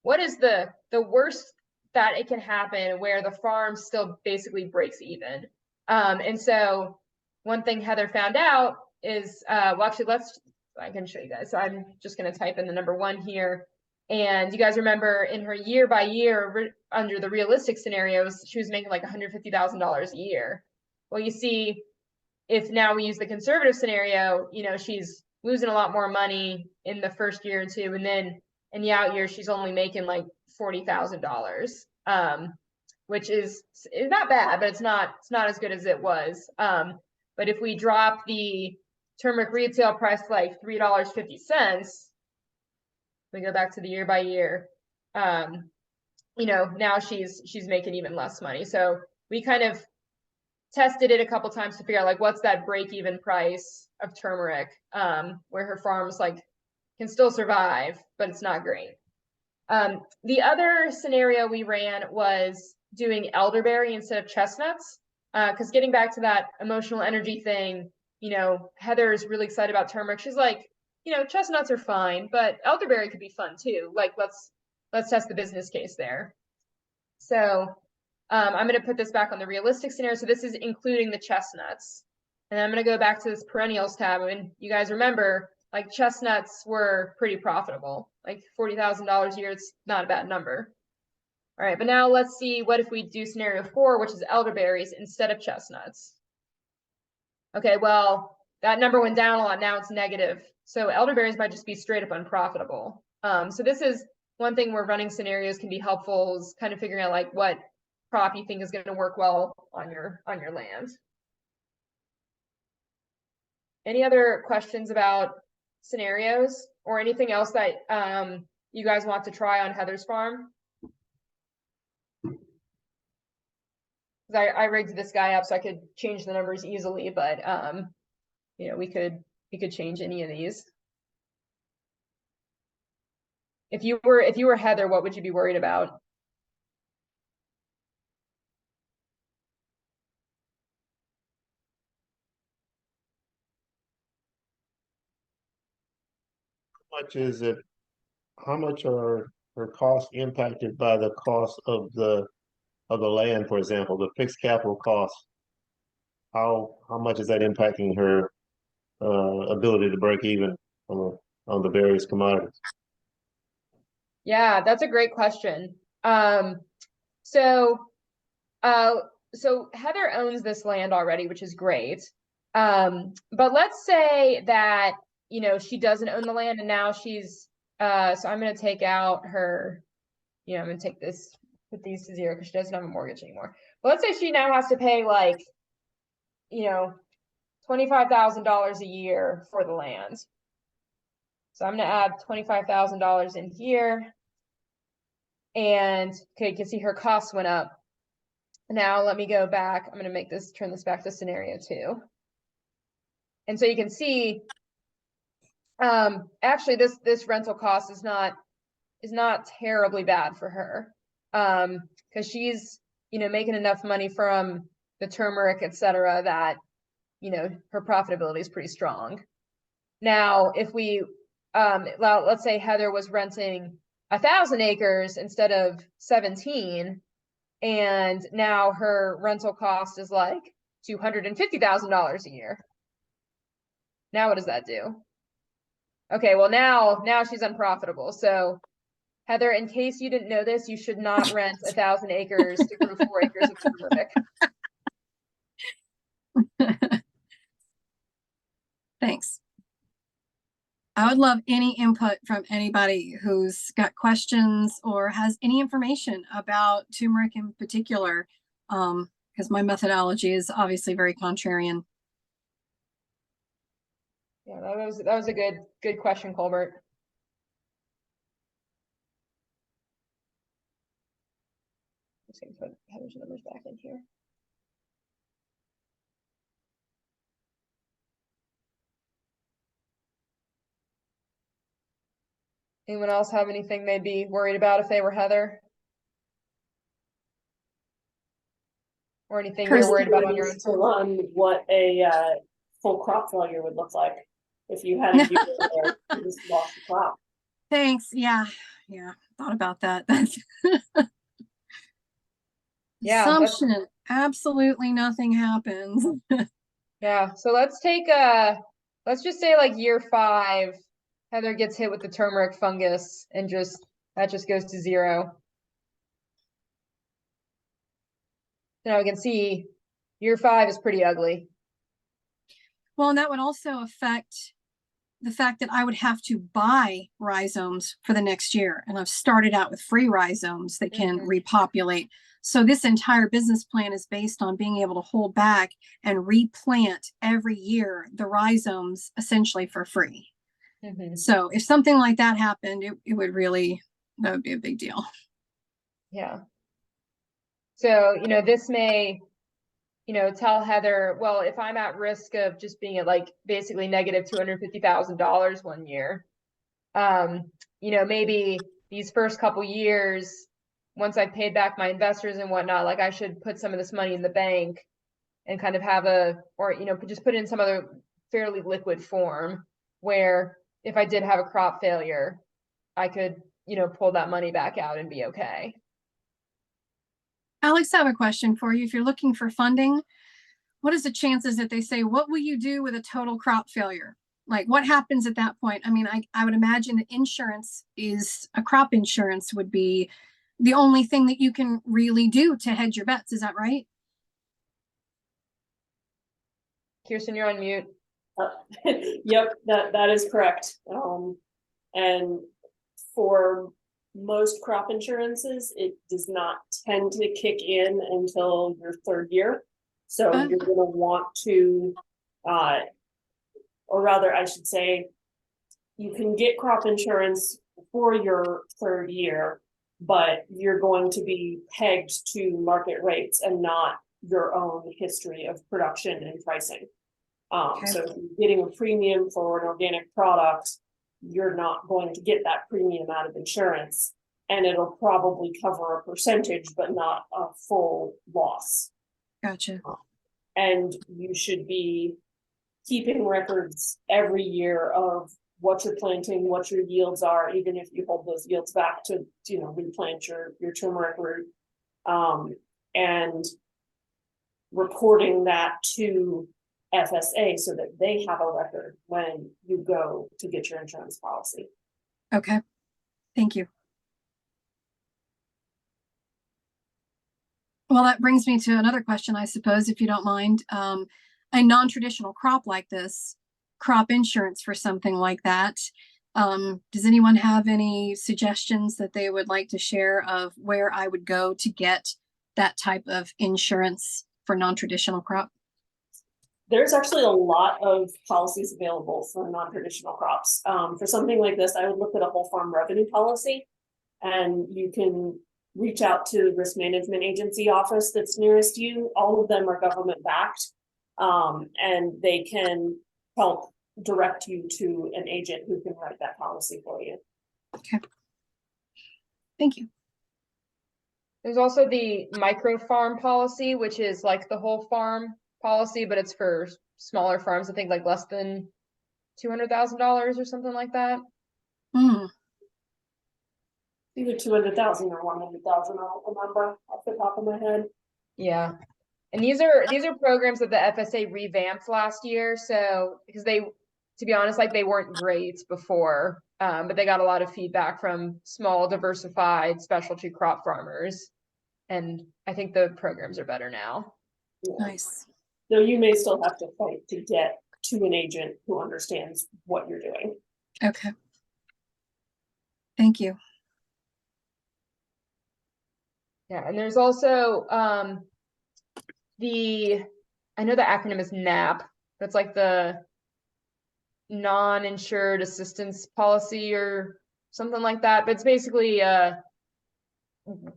[SPEAKER 3] what is the worst that it can happen where the farm still basically breaks even. And so one thing Heather found out is, well, actually, I can show you guys. So I'm just going to type in the number 1 here. And you guys remember in her year by year, under the realistic scenarios, she was making like $150,000 a year. Well, you see, if now we use the conservative scenario, you know, she's losing a lot more money in the first year or 2. And then in the out year, she's only making like $40,000, which is not bad, but it's not as good as it was. But if we drop the turmeric retail price to like $3.50, we go back to the year by year, you know, now she's making even less money. So we kind of tested it a couple times to figure out like what's that break-even price of turmeric, where her farms like can still survive, but it's not great. The other scenario we ran was doing elderberry instead of chestnuts. Because getting back to that emotional energy thing, you know, Heather is really excited about turmeric. She's like, you know, chestnuts are fine, but elderberry could be fun too. Like, let's test the business case there. So I'm going to put this back on the realistic scenario. So this is including the chestnuts. And I'm going to go back to this perennials tab. And you guys remember, like, chestnuts were pretty profitable, like $40,000 a year. It's not a bad number. All right, but now let's see, what if we do scenario 4, which is elderberries instead of chestnuts? Okay, well, that number went down a lot. Now it's negative. So elderberries might just be straight up unprofitable. So this is one thing where running scenarios can be helpful, is kind of figuring out like what crop you think is going to work well on your land. Any other questions about scenarios or anything else that you guys want to try on Heather's farm? I rigged this guy up so I could change the numbers easily, but you know, we could change any of these. If you were Heather, what would you be worried about?
[SPEAKER 9] How much are her costs impacted by the cost of the land, for example, the fixed capital costs? How much is that impacting her ability to break even on the various commodities?
[SPEAKER 3] Yeah, that's a great question. So Heather owns this land already, which is great. But let's say that, you know, she doesn't own the land and now she's, so I'm going to take out her, you know, I'm going to take this, put these to 0 because she doesn't have a mortgage anymore. But let's say she now has to pay like, you know, $25,000 a year for the land. So I'm going to add $25,000 in here. And okay, you can see her costs went up. Now let me go back. I'm going to turn this back to scenario 2. And so you can see, actually this rental cost is not terribly bad for her. Because she's, you know, making enough money from the turmeric, etc., that, you know, her profitability is pretty strong. Now, if we, let's say Heather was renting 1,000 acres instead of 17, and now her rental cost is like $250,000 a year. Now what does that do? Okay, well now she's unprofitable. So Heather, in case you didn't know this, you should not rent 1,000 acres to grow 4 acres of turmeric.
[SPEAKER 6] Thanks. I would love any input from anybody who's got questions or has any information about turmeric in particular, because my methodology is obviously very contrarian.
[SPEAKER 3] Yeah, that was a good question, Colbert. I'm just gonna put Heather's numbers back in here. Anyone else have anything they'd be worried about if they were Heather? Or anything you're worried about on your own?
[SPEAKER 4] To run what a full crop failure would look like if you had a year where you just lost the crop.
[SPEAKER 6] Thanks. Yeah. Thought about that. That's assumption. Absolutely nothing happens.
[SPEAKER 3] Yeah. So let's take let's just say like year 5, Heather gets hit with the turmeric fungus and that just goes to 0. Now we can see year 5 is pretty ugly.
[SPEAKER 6] Well, and that would also affect the fact that I would have to buy rhizomes for the next year. And I've started out with free rhizomes that can repopulate. So this entire business plan is based on being able to hold back and replant every year the rhizomes essentially for free. So if something like that happened, it would that would be a big deal. Yeah.
[SPEAKER 3] So, you know, this may, you know, tell Heather, well, if I'm at risk of just being at like basically negative $250,000 one year, you know, maybe these first couple years, once I paid back my investors and whatnot, like I should put some of this money in the bank and kind of have or, just put it in some other fairly liquid form where if I did have a crop failure, I could, pull that money back out and be okay.
[SPEAKER 6] Alex, I have a question for you. If you're looking for funding, what is the chances that they say, what will you do with a total crop failure? Like what happens at that point? I mean, I would imagine that crop insurance would be the only thing that you can really do to hedge your bets. Is that right?
[SPEAKER 3] Kirsten, you're on mute.
[SPEAKER 4] Yep, that is correct. And for most crop insurances, it does not tend to kick in until your third year. So you're going to want to, or rather, I should say, you can get crop insurance for your third year, but you're going to be pegged to market rates and not your own history of production and pricing. So if you're getting a premium for an organic product, you're not going to get that premium out of insurance, and it'll probably cover a percentage, but not a full loss.
[SPEAKER 6] Gotcha.
[SPEAKER 4] And you should be keeping records every year of what you're planting, what your yields are, even if you hold those yields back to, replant your turmeric root, and reporting that to FSA so that they have a record when you go to get your insurance policy.
[SPEAKER 6] Okay. Thank you. Well, that brings me to another question, I suppose, if you don't mind. A non-traditional crop like this, crop insurance for something like that. Does anyone have any suggestions that they would like to share of where I would go to get that type of insurance for non-traditional crop?
[SPEAKER 4] There's actually a lot of policies available for non-traditional crops. For something like this, I would look at a whole farm revenue policy, and you can reach out to the risk management agency office that's nearest you. All of them are government backed, and they can help direct you to an agent who can write that policy for you.
[SPEAKER 6] Okay. Thank you.
[SPEAKER 3] There's also the micro farm policy, which is like the whole farm policy, but it's for smaller farms. I think like less than $200,000 or something like that.
[SPEAKER 4] Either 200,000 or 100,000. I don't remember off the top of my head.
[SPEAKER 3] Yeah, and these are programs that the FSA revamped last year. So because to be honest, like they weren't great before, but they got a lot of feedback from small, diversified specialty crop farmers, and I think the programs are better now.
[SPEAKER 4] Yeah.
[SPEAKER 6] Nice.
[SPEAKER 4] Though you may still have to fight to get to an agent who understands what you're doing.
[SPEAKER 6] Okay. Thank you.
[SPEAKER 3] Yeah, and there's also I know the acronym is NAP. That's like the non-insured assistance policy or something like that. But it's basically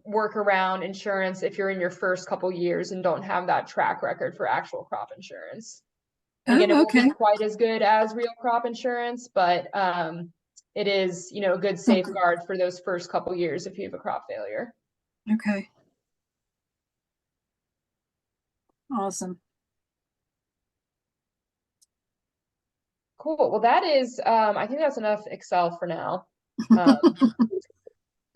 [SPEAKER 3] work around insurance if you're in your first couple years and don't have that track record for actual crop insurance. Again, it won't be quite as good as real crop insurance, but it is, a good safeguard for those first couple years if you have a crop failure.
[SPEAKER 6] Okay. Awesome.
[SPEAKER 3] Cool. Well, that is, I think that's enough Excel for now.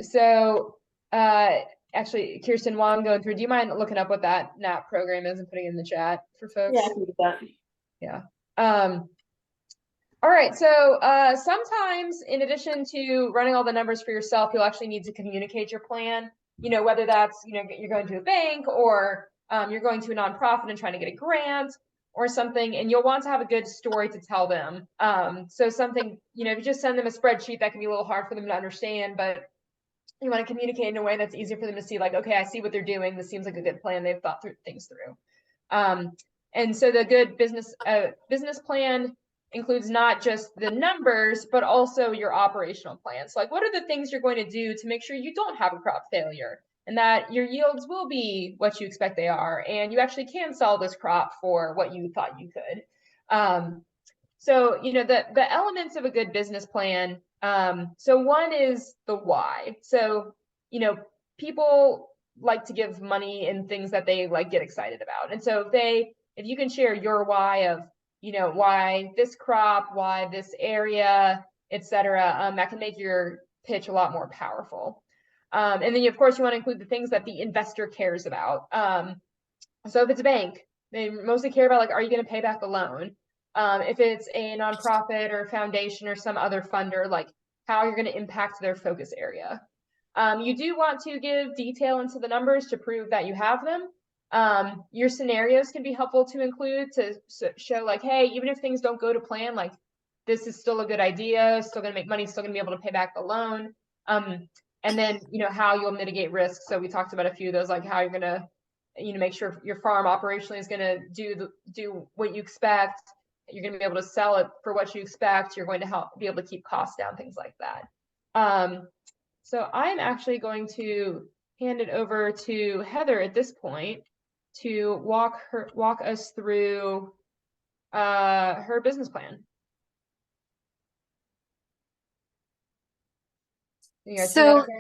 [SPEAKER 3] So actually, Kirsten, while I'm going through, do you mind looking up what that NAP program is and putting it in the chat for folks?
[SPEAKER 4] Yeah, I can do that.
[SPEAKER 3] Yeah. All right. So sometimes in addition to running all the numbers for yourself, you'll actually need to communicate your plan, whether that's, you're going to a bank or you're going to a nonprofit and trying to get a grant or something, and you'll want to have a good story to tell them. So something, if you just send them a spreadsheet, that can be a little hard for them to understand, but you want to communicate in a way that's easier for them to see, like, okay, I see what they're doing. This seems like a good plan. They've thought things through. And so the good business plan includes not just the numbers, but also your operational plans. Like, what are the things you're going to do to make sure you don't have a crop failure and that your yields will be what you expect they are, and you actually can sell this crop for what you thought you could. So, the elements of a good business plan. So one is the why. So, people like to give money in things that they like get excited about. And so if you can share your why of, why this crop, why this area, etc., that can make your pitch a lot more powerful. And then of course you want to include the things that the investor cares about. So if it's a bank, they mostly care about, like, are you going to pay back the loan? If it's a nonprofit or a foundation or some other funder, like how you're going to impact their focus area. You do want to give detail into the numbers to prove that you have them. Your scenarios can be helpful to include to show, like, hey, even if things don't go to plan, like, this is still a good idea, still going to make money, still going to be able to pay back the loan. And then, how you'll mitigate risk. So we talked about a few of those, like how you're going to, make sure your farm operationally is going to do what you expect. You're going to be able to sell it for what you expect. You're going to be able to keep costs down, things like that. So I'm actually going to hand it over to Heather at this point to walk us through her business plan. You guys see that
[SPEAKER 6] So
[SPEAKER 3] okay?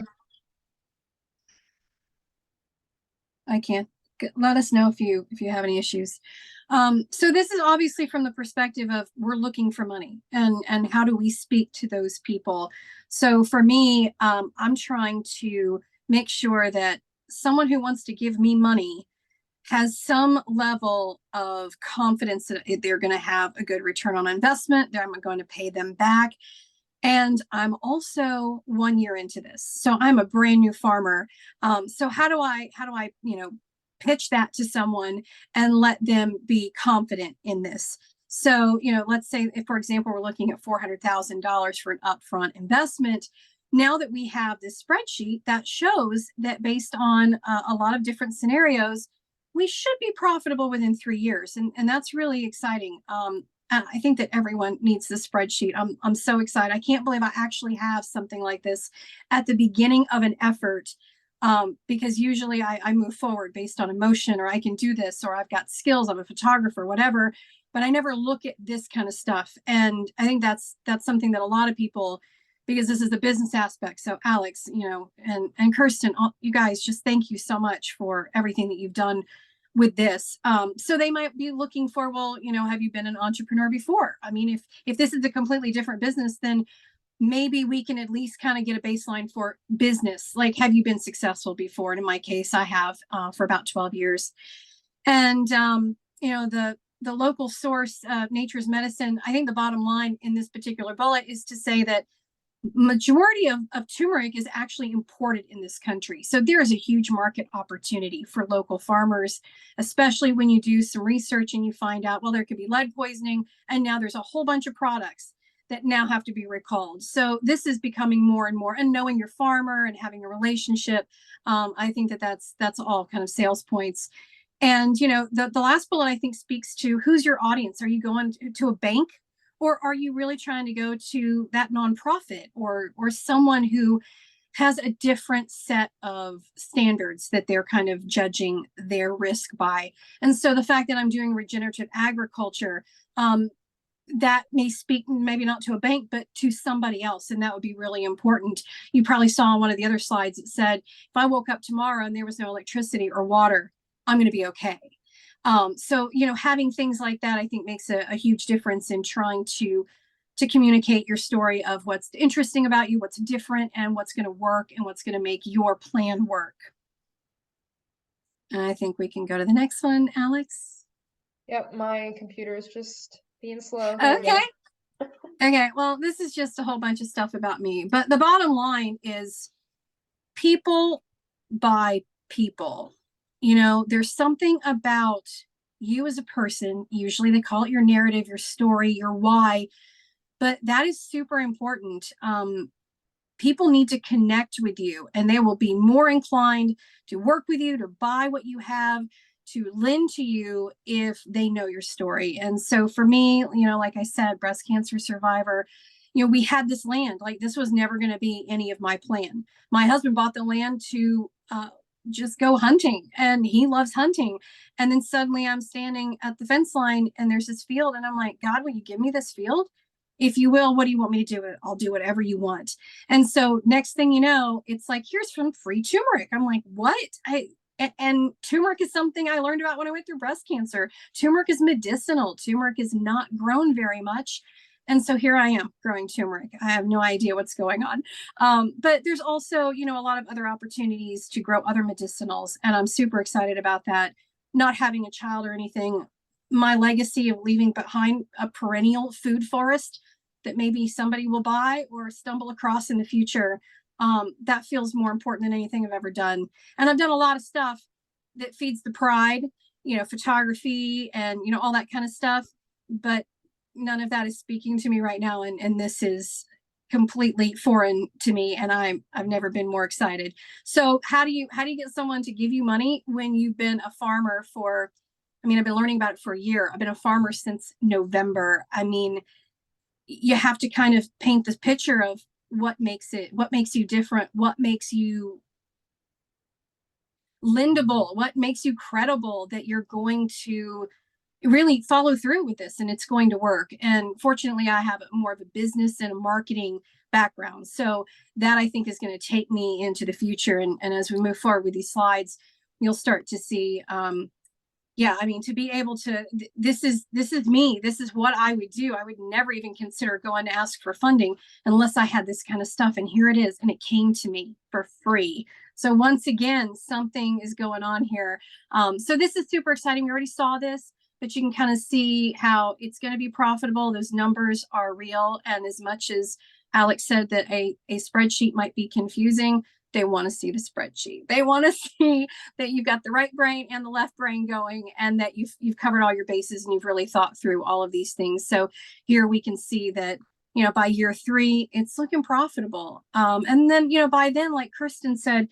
[SPEAKER 6] I can't. Let us know if you have any issues. So this is obviously from the perspective of we're looking for money and how do we speak to those people. So for me, I'm trying to make sure that someone who wants to give me money has some level of confidence that they're going to have a good return on investment, that I'm going to pay them back. And I'm also 1 year into this, so I'm a brand new farmer. So how do I pitch that to someone and let them be confident in this? So, let's say if, for example, we're looking at $400,000 for an upfront investment. Now that we have this spreadsheet that shows that based on a lot of different scenarios, we should be profitable within 3 years. And that's really exciting. I think that everyone needs this spreadsheet. I'm so excited. I can't believe I actually have something like this at the beginning of an effort, because usually I move forward based on emotion, or I can do this, or I've got skills, I'm a photographer, whatever, but I never look at this kind of stuff. And I think that's something that a lot of people, because this is the business aspect. So Alex, and Kirsten, you guys, just thank you so much for everything that you've done with this. So they might be looking for, well, have you been an entrepreneur before? I mean, if this is a completely different business, then maybe we can at least kind of get a baseline for business. Like, have you been successful before? And in my case, I have for about 12 years. And, the local source, Nature's Medicine, I think the bottom line in this particular bullet is to say that majority of turmeric is actually imported in this country. So there is a huge market opportunity for local farmers, especially when you do some research and you find out, well, there could be lead poisoning, and now there's a whole bunch of products that now have to be recalled. So this is becoming more and more, and knowing your farmer and having a relationship, I think that's all kind of sales points. And, the last bullet I think speaks to who's your audience. Are you going to a bank? Or are you really trying to go to that nonprofit or someone who has a different set of standards that they're kind of judging their risk by? And so the fact that I'm doing regenerative agriculture, that may speak maybe not to a bank, but to somebody else. And that would be really important. You probably saw on one of the other slides, it said, if I woke up tomorrow and there was no electricity or water, I'm going to be okay. So, having things like that, I think makes a huge difference in trying to communicate your story of what's interesting about you, what's different, and what's going to work and what's going to make your plan work. And I think we can go to the next one, Alex.
[SPEAKER 3] Yep, my computer is just being slow.
[SPEAKER 6] Okay. Okay, well, this is just a whole bunch of stuff about me, but the bottom line is people buy people. There's something about you as a person. Usually they call it your narrative, your story, your why, but that is super important. People need to connect with you, and they will be more inclined to work with you, to buy what you have, to lend to you if they know your story. And so for me, like I said, breast cancer survivor, we had this land, like this was never going to be any of my plan. My husband bought the land to just go hunting, and he loves hunting. And then suddenly I'm standing at the fence line and there's this field, and I'm like, God, will you give me this field? If you will, what do you want me to do? I'll do whatever you want. And so next thing you know, it's like, here's some free turmeric. I'm like, what? And turmeric is something I learned about when I went through breast cancer. Turmeric is medicinal. Turmeric is not grown very much. And so here I am growing turmeric. I have no idea what's going on. But there's also, you know, a lot of other opportunities to grow other medicinals. And I'm super excited about that. Not having a child or anything, my legacy of leaving behind a perennial food forest that maybe somebody will buy or stumble across in the future, that feels more important than anything I've ever done. And I've done a lot of stuff that feeds the pride, you know, photography and, you know, all that kind of stuff. But none of that is speaking to me right now. And this is completely foreign to me. And I've never been more excited. So how do you get someone to give you money when you've been a farmer for, I mean, I've been learning about it for a year. I've been a farmer since November. I mean, you have to kind of paint this picture of what makes you different, what makes you lendable, what makes you credible that you're going to really follow through with this and it's going to work. And fortunately, I have more of a business and a marketing background. So that I think is going to take me into the future. And as we move forward with these slides, you'll start to see, yeah, I mean, to be able to, this is me, this is what I would do. I would never even consider going to ask for funding unless I had this kind of stuff. And here it is. And it came to me for free. So once again, something is going on here. So this is super exciting. We already saw this, but you can kind of see how it's going to be profitable. Those numbers are real. And as much as Alex said that a spreadsheet might be confusing, they want to see the spreadsheet. They want to see that you've got the right brain and the left brain going, and that you've covered all your bases and you've really thought through all of these things. So here we can see that, you know, by year 3, it's looking profitable. And then, you know, by then, like Kristen said,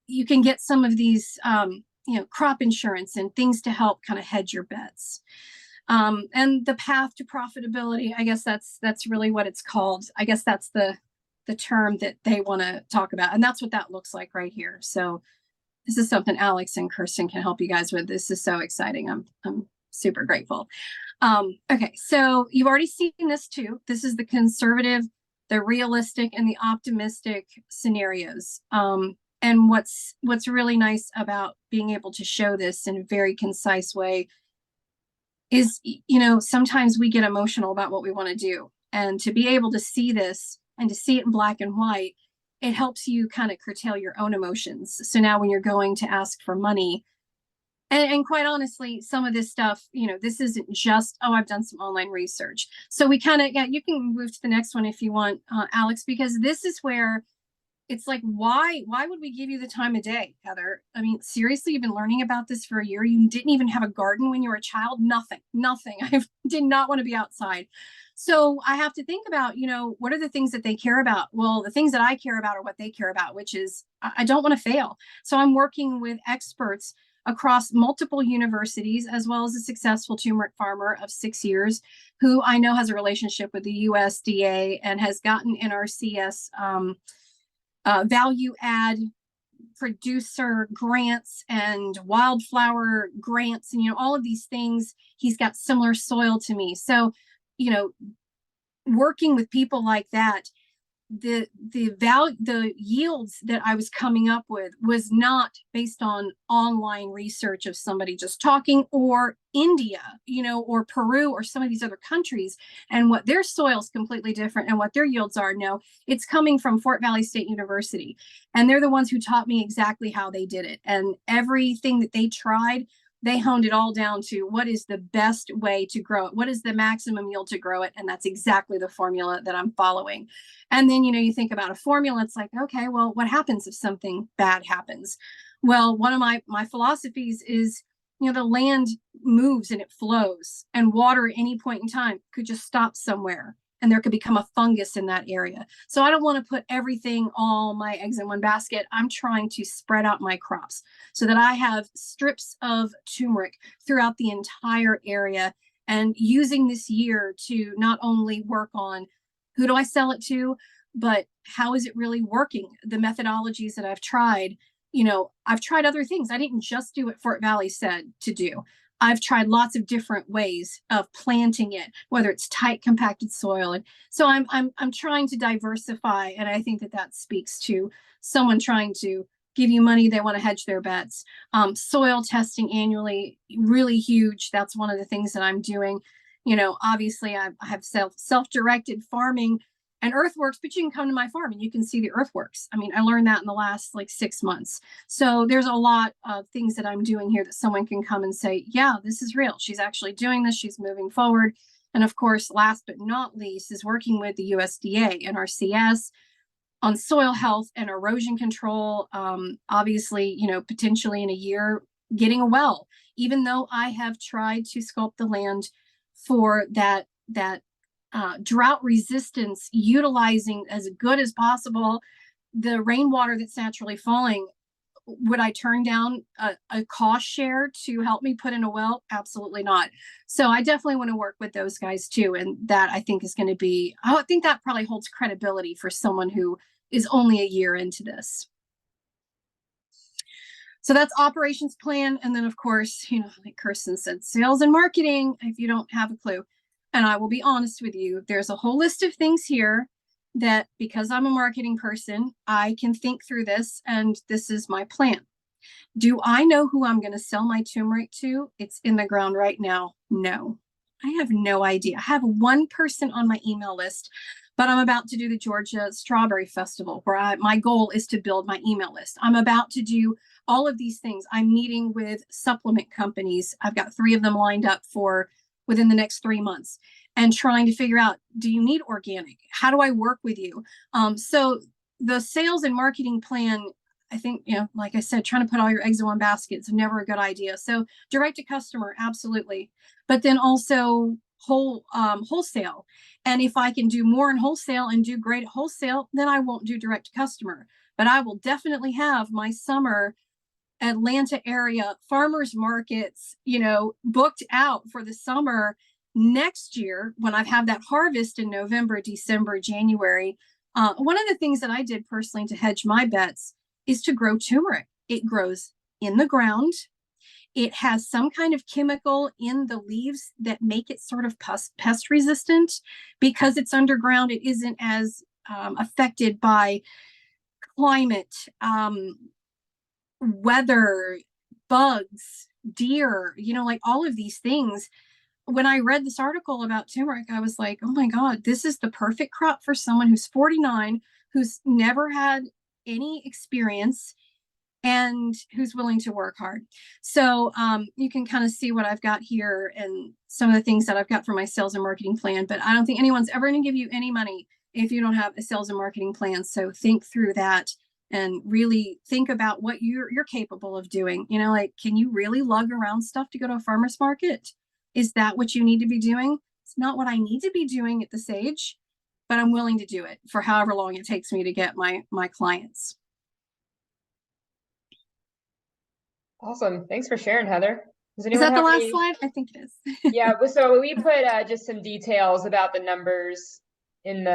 [SPEAKER 6] you can get some of these, you know, crop insurance and things to help kind of hedge your bets. And the path to profitability, I guess that's really what it's called. I guess that's the term that they want to talk about. And that's what that looks like right here. So this is something Alex and Kirsten can help you guys with. This is so exciting. I'm super grateful. Okay, so you've already seen this too. This is the conservative, the realistic, and the optimistic scenarios. And what's really nice about being able to show this in a very concise way is, you know, sometimes we get emotional about what we want to do. And to be able to see this and to see it in black and white, it helps you kind of curtail your own emotions. So now when you're going to ask for money, and quite honestly, some of this stuff, you know, this isn't just, oh, I've done some online research. So we kind of, yeah, you can move to the next one if you want, Alex, because this is where it's like, why would we give you the time of day, Heather? I mean, seriously, you've been learning about this for a year. You didn't even have a garden when you were a child. Nothing. I did not want to be outside. So I have to think about, you know, what are the things that they care about? Well, the things that I care about are what they care about, which is I don't want to fail. So I'm working with experts across multiple universities, as well as a successful turmeric farmer of 6 years, who I know has a relationship with the USDA and has gotten NRCS value add producer grants and wildflower grants, and, you know, all of these things. He's got similar soil to me. So, you know, working with people like that, the yields that I was coming up with was not based on online research of somebody just talking, or India, you know, or Peru, or some of these other countries, and what their soil is completely different and what their yields are. No, it's coming from Fort Valley State University, and they're the ones who taught me exactly how they did it. And everything that they tried, they honed it all down to what is the best way to grow it, what is the maximum yield to grow it, and that's exactly the formula that I'm following. And then, you know, you think about a formula, it's like, okay, well, what happens if something bad happens? Well, one of my philosophies is, you know, the land moves and it flows, and water at any point in time could just stop somewhere, and there could become a fungus in that area. So I don't want to put all my eggs in one basket. I'm trying to spread out my crops so that I have strips of turmeric throughout the entire area, and using this year to not only work on who do I sell it to, but how is it really working? The methodologies that I've tried, I've tried other things. I didn't just do what Fort Valley said to do. I've tried lots of different ways of planting it, whether it's tight compacted soil. And so I'm trying to diversify. And I think that that speaks to someone trying to give you money. They want to hedge their bets. Soil testing annually, really huge. That's one of the things that I'm doing. Obviously I have self-directed farming and earthworks, but you can come to my farm and you can see the earthworks. I mean, I learned that in the last like 6 months. So there's a lot of things that I'm doing here that someone can come and say, yeah, this is real. She's actually doing this. She's moving forward. And of course, last but not least is working with the USDA and NRCS on soil health and erosion control. Obviously, potentially in a year, getting a well, even though I have tried to sculpt the land for that drought resistance, utilizing as good as possible the rainwater that's naturally falling. Would I turn down a cost share to help me put in a well? Absolutely not. So I definitely want to work with those guys too. And that I think is going to be, I think that probably holds credibility for someone who is only a year into this. So that's operations plan. And then of course, like Kirsten said, sales and marketing, if you don't have a clue. And I will be honest with you, there's a whole list of things here that because I'm a marketing person, I can think through this and this is my plan. Do I know who I'm going to sell my turmeric to? It's in the ground right now. No, I have no idea. I have one person on my email list, but I'm about to do the Georgia Strawberry Festival where my goal is to build my email list. I'm about to do all of these things. I'm meeting with supplement companies. I've got 3 of them lined up for within the next 3 months and trying to figure out, do you need organic? How do I work with you? So the sales and marketing plan, I think, like I said, trying to put all your eggs in one basket is never a good idea. So direct to customer, absolutely. But then also wholesale. And if I can do more in wholesale and do great at wholesale, then I won't do direct to customer. But I will definitely have my summer Atlanta area farmers markets, booked out for the summer next year when I have that harvest in November, December, January. One of the things that I did personally to hedge my bets is to grow turmeric. It grows in the ground. It has some kind of chemical in the leaves that make it sort of pest resistant. Because it's underground, it isn't as affected by climate, weather, bugs, deer, like all of these things. When I read this article about turmeric, I was like, oh my God, this is the perfect crop for someone who's 49, who's never had any experience and who's willing to work hard. So you can kind of see what I've got here and some of the things that I've got for my sales and marketing plan, but I don't think anyone's ever going to give you any money if you don't have a sales and marketing plan. So think through that and really think about what you're capable of doing. Like, can you really lug around stuff to go to a farmer's market? Is that what you need to be doing? It's not what I need to be doing at this age, but I'm willing to do it for however long it takes me to get my clients.
[SPEAKER 3] Awesome. Thanks for sharing, Heather. Does
[SPEAKER 6] Is
[SPEAKER 3] anyone
[SPEAKER 6] that the
[SPEAKER 3] have
[SPEAKER 6] last
[SPEAKER 3] any...
[SPEAKER 6] slide? I think it is.
[SPEAKER 3] Yeah, so we put just some details about the numbers in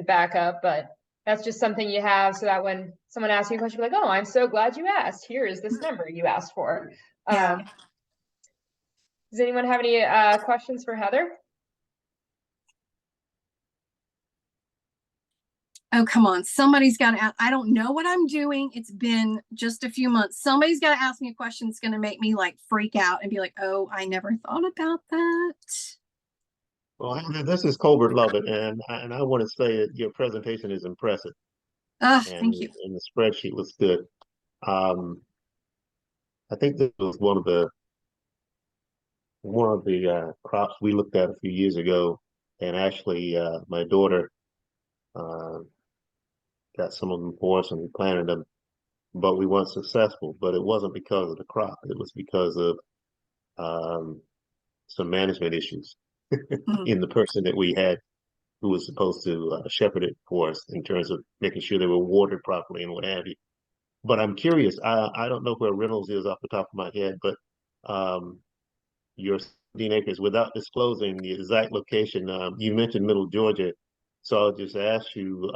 [SPEAKER 3] backup, but that's just something you have so that when someone asks you a question, you're like, oh, I'm so glad you asked. Here is this number you asked for.
[SPEAKER 6] Yeah.
[SPEAKER 3] Does anyone have any questions for Heather?
[SPEAKER 6] Oh, come on. Somebody's got to ask. I don't know what I'm doing. It's been just a few months. Somebody's got to ask me a question that's going to make me like freak out and be like, oh, I never thought about that.
[SPEAKER 9] Well, this is Colbert Lovett, and I want to say that your presentation is impressive,
[SPEAKER 6] Thank you.
[SPEAKER 9] and the spreadsheet was good. I think this was one of the crops we looked at a few years ago, and actually, my daughter got some of them for us, and we planted them, but we weren't successful. But it wasn't because of the crop; it was because of some management issues in the person that we had who was supposed to shepherd it for us in terms of making sure they were watered properly and what have you. But I'm curious. I don't know where Reynolds is off the top of my head, but your 17 acres, without disclosing the exact location, you mentioned Middle Georgia, so I'll just ask you.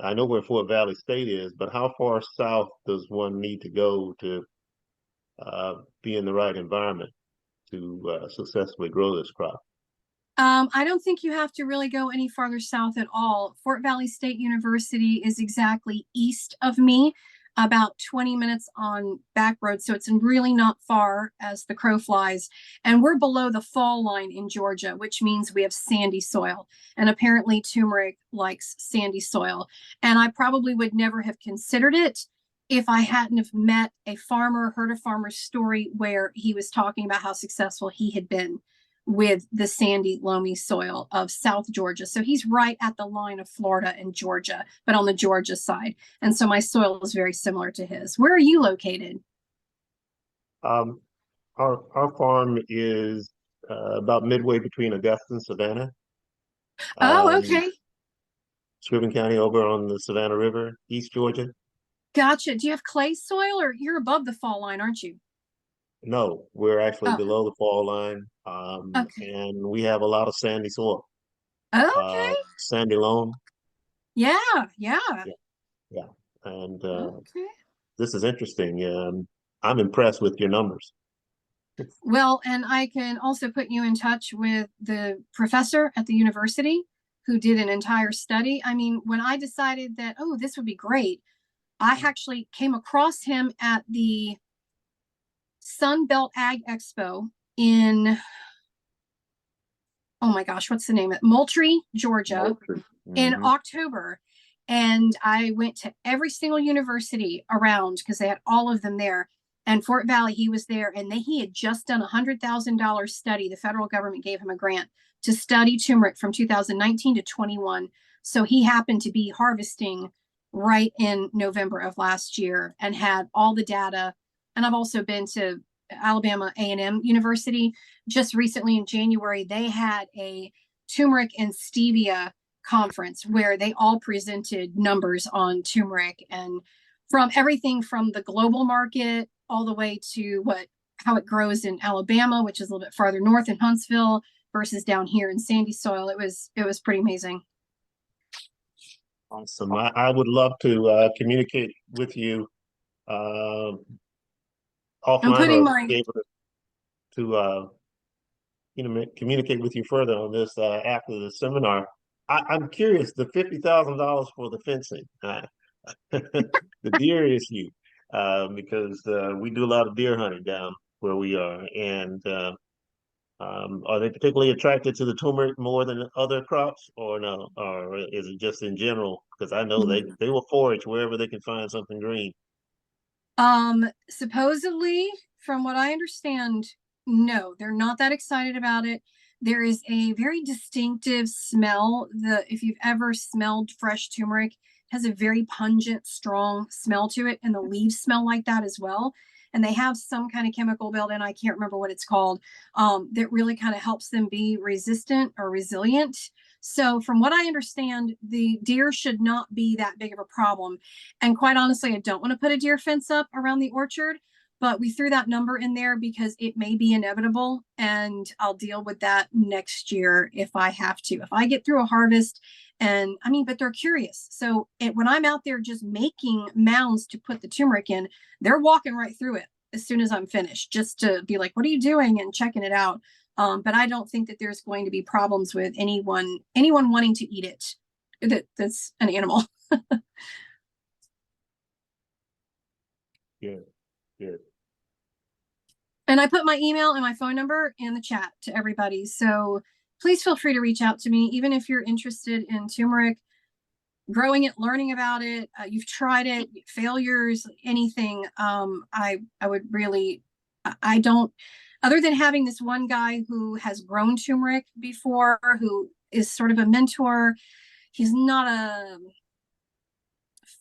[SPEAKER 9] I know where Fort Valley State is, but how far south does one need to go to be in the right environment to successfully grow this crop?
[SPEAKER 6] I don't think you have to really go any farther south at all. Fort Valley State University is exactly east of me, about 20 minutes on back road. So it's really not far as the crow flies. And we're below the fall line in Georgia, which means we have sandy soil. And apparently turmeric likes sandy soil. And I probably would never have considered it if I hadn't have met a farmer, heard a farmer's story where he was talking about how successful he had been with the sandy, loamy soil of South Georgia. So he's right at the line of Florida and Georgia, but on the Georgia side. And so my soil is very similar to his. Where are you located?
[SPEAKER 9] Our farm is about midway between Augusta and Savannah.
[SPEAKER 6] Oh, okay.
[SPEAKER 9] Scriven County over on the Savannah River, East Georgia.
[SPEAKER 6] Gotcha. Do you have clay soil or you're above the fall line, aren't you?
[SPEAKER 9] No, we're actually
[SPEAKER 6] Oh,
[SPEAKER 9] below the fall line,
[SPEAKER 6] okay.
[SPEAKER 9] and we have a lot of sandy soil,
[SPEAKER 6] Okay.
[SPEAKER 9] sandy loam.
[SPEAKER 6] Yeah, yeah.
[SPEAKER 9] Yeah, and
[SPEAKER 6] Okay.
[SPEAKER 9] this is interesting. I'm impressed with your numbers.
[SPEAKER 6] Well, and I can also put you in touch with the professor at the university who did an entire study. I mean, when I decided that, oh, this would be great, I actually came across him at the Sun Belt Ag Expo in, oh my gosh, what's the name of it? Moultrie, Georgia, in October. And I went to every single university around because they had all of them there. And Fort Valley, he was there, and he had just done $100,000 study. The federal government gave him a grant to study turmeric from 2019 to 21. So he happened to be harvesting right in November of last year and had all the data. And I've also been to Alabama A&M University. Just recently in January, they had a turmeric and stevia conference where they all presented numbers on turmeric and from everything from the global market all the way to how it grows in Alabama, which is a little bit farther north in Huntsville versus down here in sandy soil. It was pretty amazing.
[SPEAKER 9] Awesome. I would love to communicate with you offline,
[SPEAKER 6] I'm putting
[SPEAKER 9] or be able to communicate with you further on this after the seminar. I'm curious, the $50,000 for the fencing, the deer issue, because we do a lot of deer hunting down where we are, and are they particularly attracted to the turmeric more than other crops, or no, or is it just in general? Because I know they will forage wherever they can find something green.
[SPEAKER 6] Supposedly, from what I understand, no, they're not that excited about it. There is a very distinctive smell. If you've ever smelled fresh turmeric, it has a very pungent, strong smell to it, and the leaves smell like that as well. And they have some kind of chemical built in, I can't remember what it's called, that really kind of helps them be resistant or resilient. So from what I understand, the deer should not be that big of a problem. And quite honestly, I don't want to put a deer fence up around the orchard, but we threw that number in there because it may be inevitable, and I'll deal with that next year if I have to. If I get through a harvest, and I mean, but they're curious. So when I'm out there just making mounds to put the turmeric in, they're walking right through it as soon as I'm finished, just to be like, what are you doing? And checking it out. But I don't think that there's going to be problems with anyone wanting to eat it. That's an animal.
[SPEAKER 9] Good, good.
[SPEAKER 6] And I put my email and my phone number in the chat to everybody. So please feel free to reach out to me, even if you're interested in turmeric, growing it, learning about it. You've tried it, failures, anything. I would really, I don't, other than having this one guy who has grown turmeric before, who is sort of a mentor, he's not a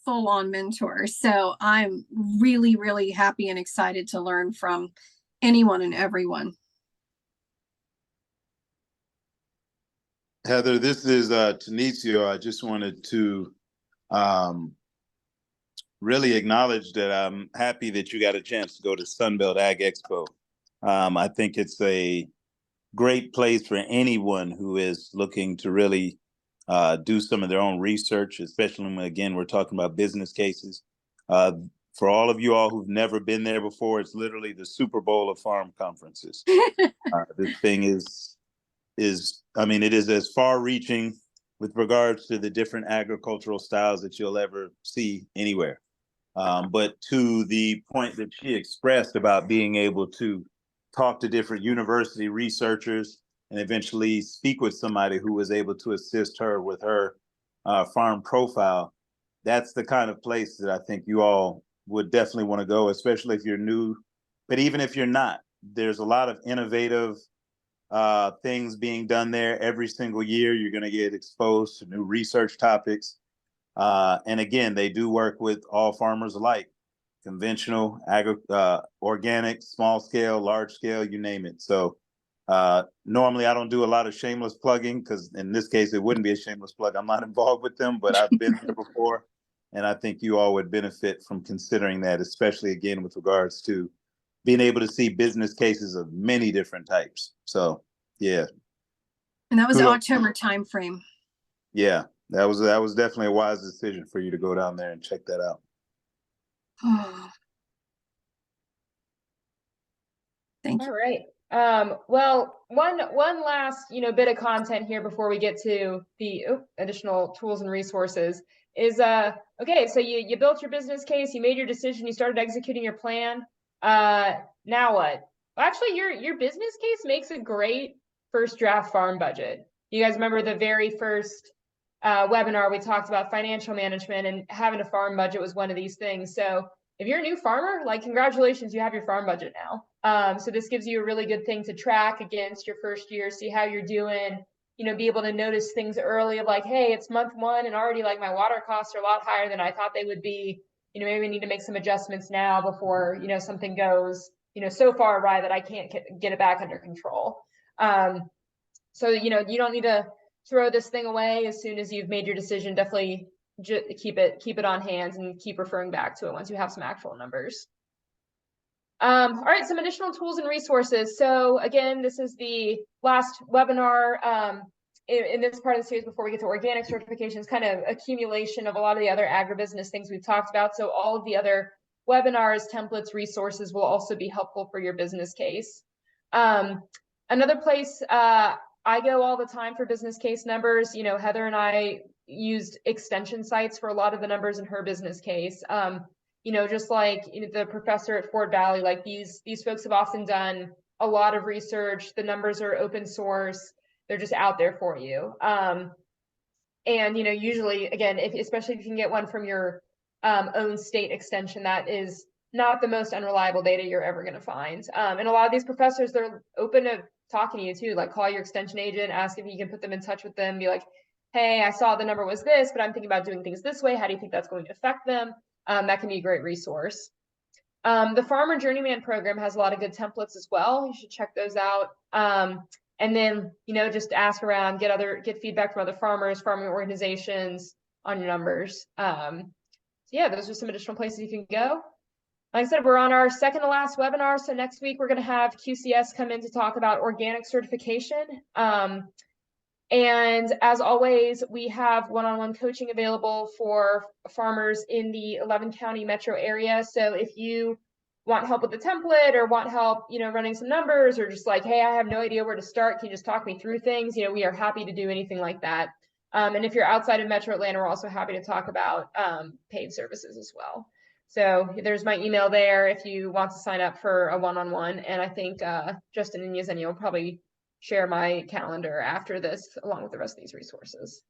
[SPEAKER 6] full-on mentor. So I'm really, really happy and excited to learn from anyone and everyone.
[SPEAKER 2] Heather, this is Tanicio. I just wanted to really acknowledge that I'm happy that you got a chance to go to Sunbelt Ag Expo. I think it's a great place for anyone who is looking to really do some of their own research, especially when, again, we're talking about business cases. For all of you all who've never been there before, it's literally the Super Bowl of farm conferences. This thing I mean, it is as far reaching with regards to the different agricultural styles that you'll ever see anywhere. But to the point that she expressed about being able to talk to different university researchers and eventually speak with somebody who was able to assist her with her farm profile, that's the kind of place that I think you all would definitely want to go, especially if you're new. But even if you're not, there's a lot of innovative things being done there every single year. You're going to get exposed to new research topics. And again, they do work with all farmers alike, conventional, organic, small scale, large scale, you name it. So normally I don't do a lot of shameless plugging, because in this case, it wouldn't be a shameless plug. I'm not involved with them, but I've been there before. And I think you all would benefit from considering that, especially again, with regards to being able to see business cases of many different types. So, yeah.
[SPEAKER 6] And that was
[SPEAKER 2] Kudos.
[SPEAKER 6] October timeframe.
[SPEAKER 2] Yeah, that was definitely a wise decision for you to go down there and check that out.
[SPEAKER 6] Thank you.
[SPEAKER 3] All right. Well, one last, bit of content here before we get to the additional tools and resources is, okay, so you built your business case, you made your decision, you started executing your plan. Now what? Well, actually, your business case makes a great first draft farm budget. You guys remember the very first webinar, we talked about financial management, and having a farm budget was one of these things. So if you're a new farmer, like, congratulations, you have your farm budget now. So this gives you a really good thing to track against your first year, see how you're doing, be able to notice things early of like, hey, it's month one and already like my water costs are a lot higher than I thought they would be. Maybe we need to make some adjustments now before, something goes, so far awry that I can't get it back under control. So, you don't need to throw this thing away as soon as you've made your decision. Definitely keep it on hand and keep referring back to it once you have some actual numbers. All right, some additional tools and resources. So again, this is the last webinar in this part of the series before we get to organic certifications, kind of accumulation of a lot of the other agribusiness things we've talked about. So all of the other webinars, templates, resources will also be helpful for your business case. Another place I go all the time for business case numbers, Heather and I used extension sites for a lot of the numbers in her business case. Just like the professor at Fort Valley, like these folks have often done a lot of research. The numbers are open source. They're just out there for you. And, usually, again, especially if you can get one from your own state extension, that is not the most unreliable data you're ever going to find. And a lot of these professors, they're open to talking to you too, like call your extension agent, ask if you can put them in touch with them, be like, hey, I saw the number was this, but I'm thinking about doing things this way. How do you think that's going to affect them? That can be a great resource. The Farmer Journeyman program has a lot of good templates as well. You should check those out. And then, just ask around, get feedback from other farmers, farming organizations on your numbers. So yeah, those are some additional places you can go. Like I said, we're on our second to last webinar. So next week, we're going to have QCS come in to talk about organic certification. And as always, we have one-on-one coaching available for farmers in the 11 county metro area. So if you want help with the template or want help, running some numbers, or just like, hey, I have no idea where to start, can you just talk me through things? We are happy to do anything like that. And if you're outside of Metro Atlanta, we're also happy to talk about paid services as well. So there's my email there if you want to sign up for a one-on-one. And I think Justin and Yesenia will probably share my calendar after this, along with the rest of these resources.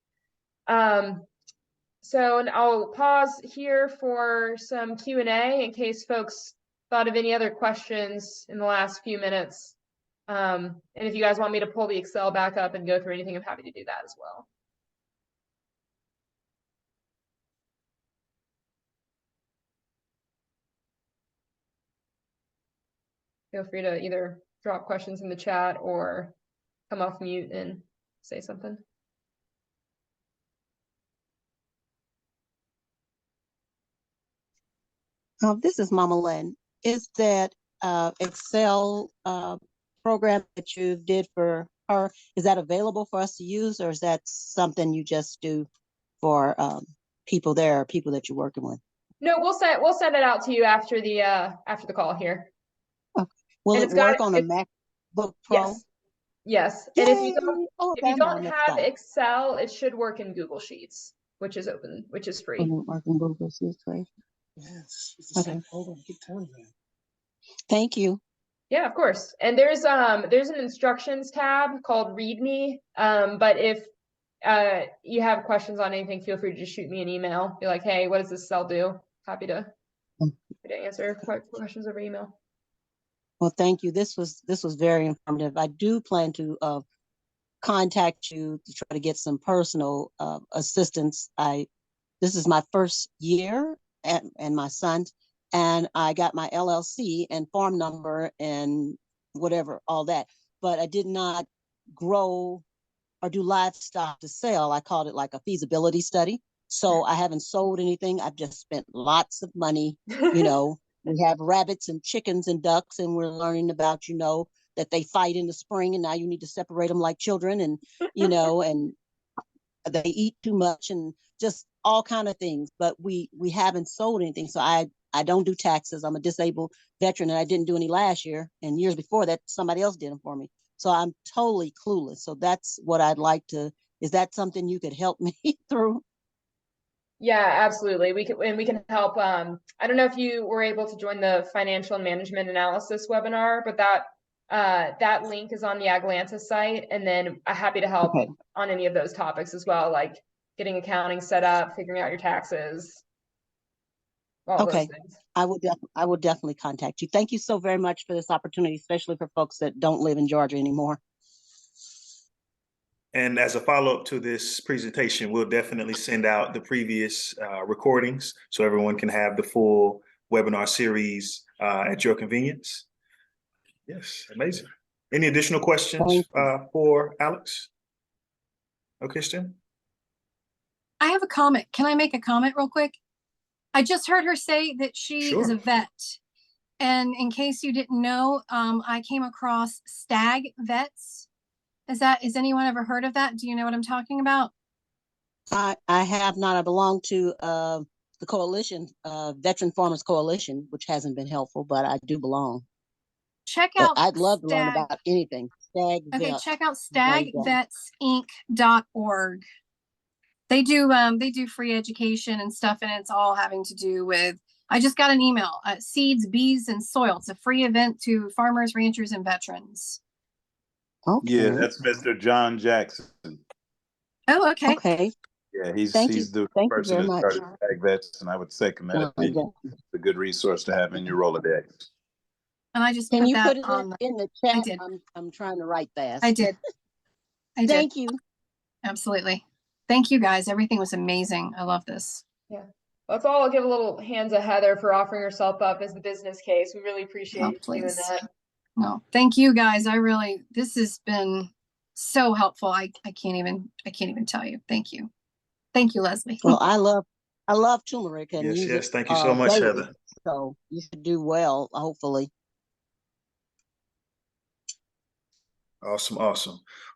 [SPEAKER 3] So and I'll pause here for some Q&A in case folks thought of any other questions in the last few minutes. And if you guys want me to pull the Excel back up and go through anything, I'm happy to do that as well. Feel free to either drop questions in the chat or come off mute and say something.
[SPEAKER 7] This is Mama Lynn. Is that Excel program that you did for her. Is that available for us to use, or is that something you just do for people there, people that you're working with?
[SPEAKER 3] No, we'll send it out to you after the call here.
[SPEAKER 7] Okay. Will
[SPEAKER 3] And
[SPEAKER 7] it
[SPEAKER 3] it's got
[SPEAKER 7] work on a
[SPEAKER 3] it's-
[SPEAKER 7] MacBook Pro?
[SPEAKER 3] Yes. And if you
[SPEAKER 7] Yay! Oh,
[SPEAKER 3] if you
[SPEAKER 7] then
[SPEAKER 3] don't
[SPEAKER 7] I'm
[SPEAKER 3] have
[SPEAKER 7] excited.
[SPEAKER 3] Excel, it should work in Google Sheets, which is free.
[SPEAKER 7] Work in Google Sheets, right?
[SPEAKER 9] Yes. It's
[SPEAKER 7] Okay.
[SPEAKER 9] same folder. I keep telling you that.
[SPEAKER 7] Thank you.
[SPEAKER 3] Yeah, of course. And there's an instructions tab called README. But if you have questions on anything, feel free to just shoot me an email. Be like, hey, what does this cell do? Happy to answer questions over email.
[SPEAKER 7] Well, thank you. This was very informative. I do plan to contact you to try to get some personal assistance. This is my first year and my son's, and I got my LLC and farm number and whatever, all that. But I did not grow or do livestock to sell. I called it like a feasibility study. So I haven't sold anything. I've just spent lots of money. You know, we have rabbits and chickens and ducks, and we're learning about, that they fight in the spring, and now you need to separate them like children, and, and they eat too much and just all kind of things. But we haven't sold anything. So I don't do taxes. I'm a disabled veteran, and I didn't do any last year. And years before that, somebody else did them for me. So I'm totally clueless. So that's what I'd like to, is that something you could help me through?
[SPEAKER 3] Yeah, absolutely. We can help. I don't know if you were able to join the financial and management analysis webinar, but that link is on the AgLanta site, and then I'm happy to help on any of those topics as well, like getting accounting set up, figuring out your taxes, all those things.
[SPEAKER 7] I will definitely contact you. Thank you so very much for this opportunity, especially for folks that don't live in Georgia anymore.
[SPEAKER 1] And as a follow-up to this presentation, we'll definitely send out the previous recordings so everyone can have the full webinar series at your convenience. Yes, amazing. Any additional questions for Alex? Okay, Stan.
[SPEAKER 6] I have a comment. Can I make a comment real quick? I just heard her say that she is a vet. And in case you didn't know, I came across stag vets. Has anyone ever heard of that? Do you know what I'm talking about?
[SPEAKER 7] I have not. I belong to the coalition, Veteran Farmers Coalition, which hasn't been helpful, but I do belong.
[SPEAKER 6] Check out.
[SPEAKER 7] I'd love to learn about anything. Stag vets.
[SPEAKER 6] Check out stagvetsinc.org. They do free education and stuff, and it's all having to do with. I just got an email. Seeds, bees, and soil. It's a free event to farmers, ranchers, and veterans.
[SPEAKER 7] Okay.
[SPEAKER 2] Yeah, that's Mr. John Jackson.
[SPEAKER 6] Oh, okay.
[SPEAKER 7] Okay.
[SPEAKER 2] Yeah, he's the person that started Ag Vets, and I would say it's a good resource to have in your Rolodex.
[SPEAKER 6] And I just
[SPEAKER 7] Can you put it
[SPEAKER 6] on
[SPEAKER 7] in the chat?
[SPEAKER 6] I did.
[SPEAKER 7] I'm trying to write fast.
[SPEAKER 6] I did.
[SPEAKER 7] Thank you.
[SPEAKER 6] Absolutely. Thank you guys. Everything was amazing. I love this.
[SPEAKER 3] Yeah. Let's all give a little hands to Heather for offering herself up as the business case. We really appreciate you doing that.
[SPEAKER 6] No, thank you guys. This has been so helpful. I can't even tell you. Thank you. Thank you, Leslie.
[SPEAKER 7] Well, I love turmeric and use it.
[SPEAKER 1] Thank you so much,
[SPEAKER 7] daily.
[SPEAKER 1] Heather.
[SPEAKER 7] So you should do well, hopefully.
[SPEAKER 1] Awesome.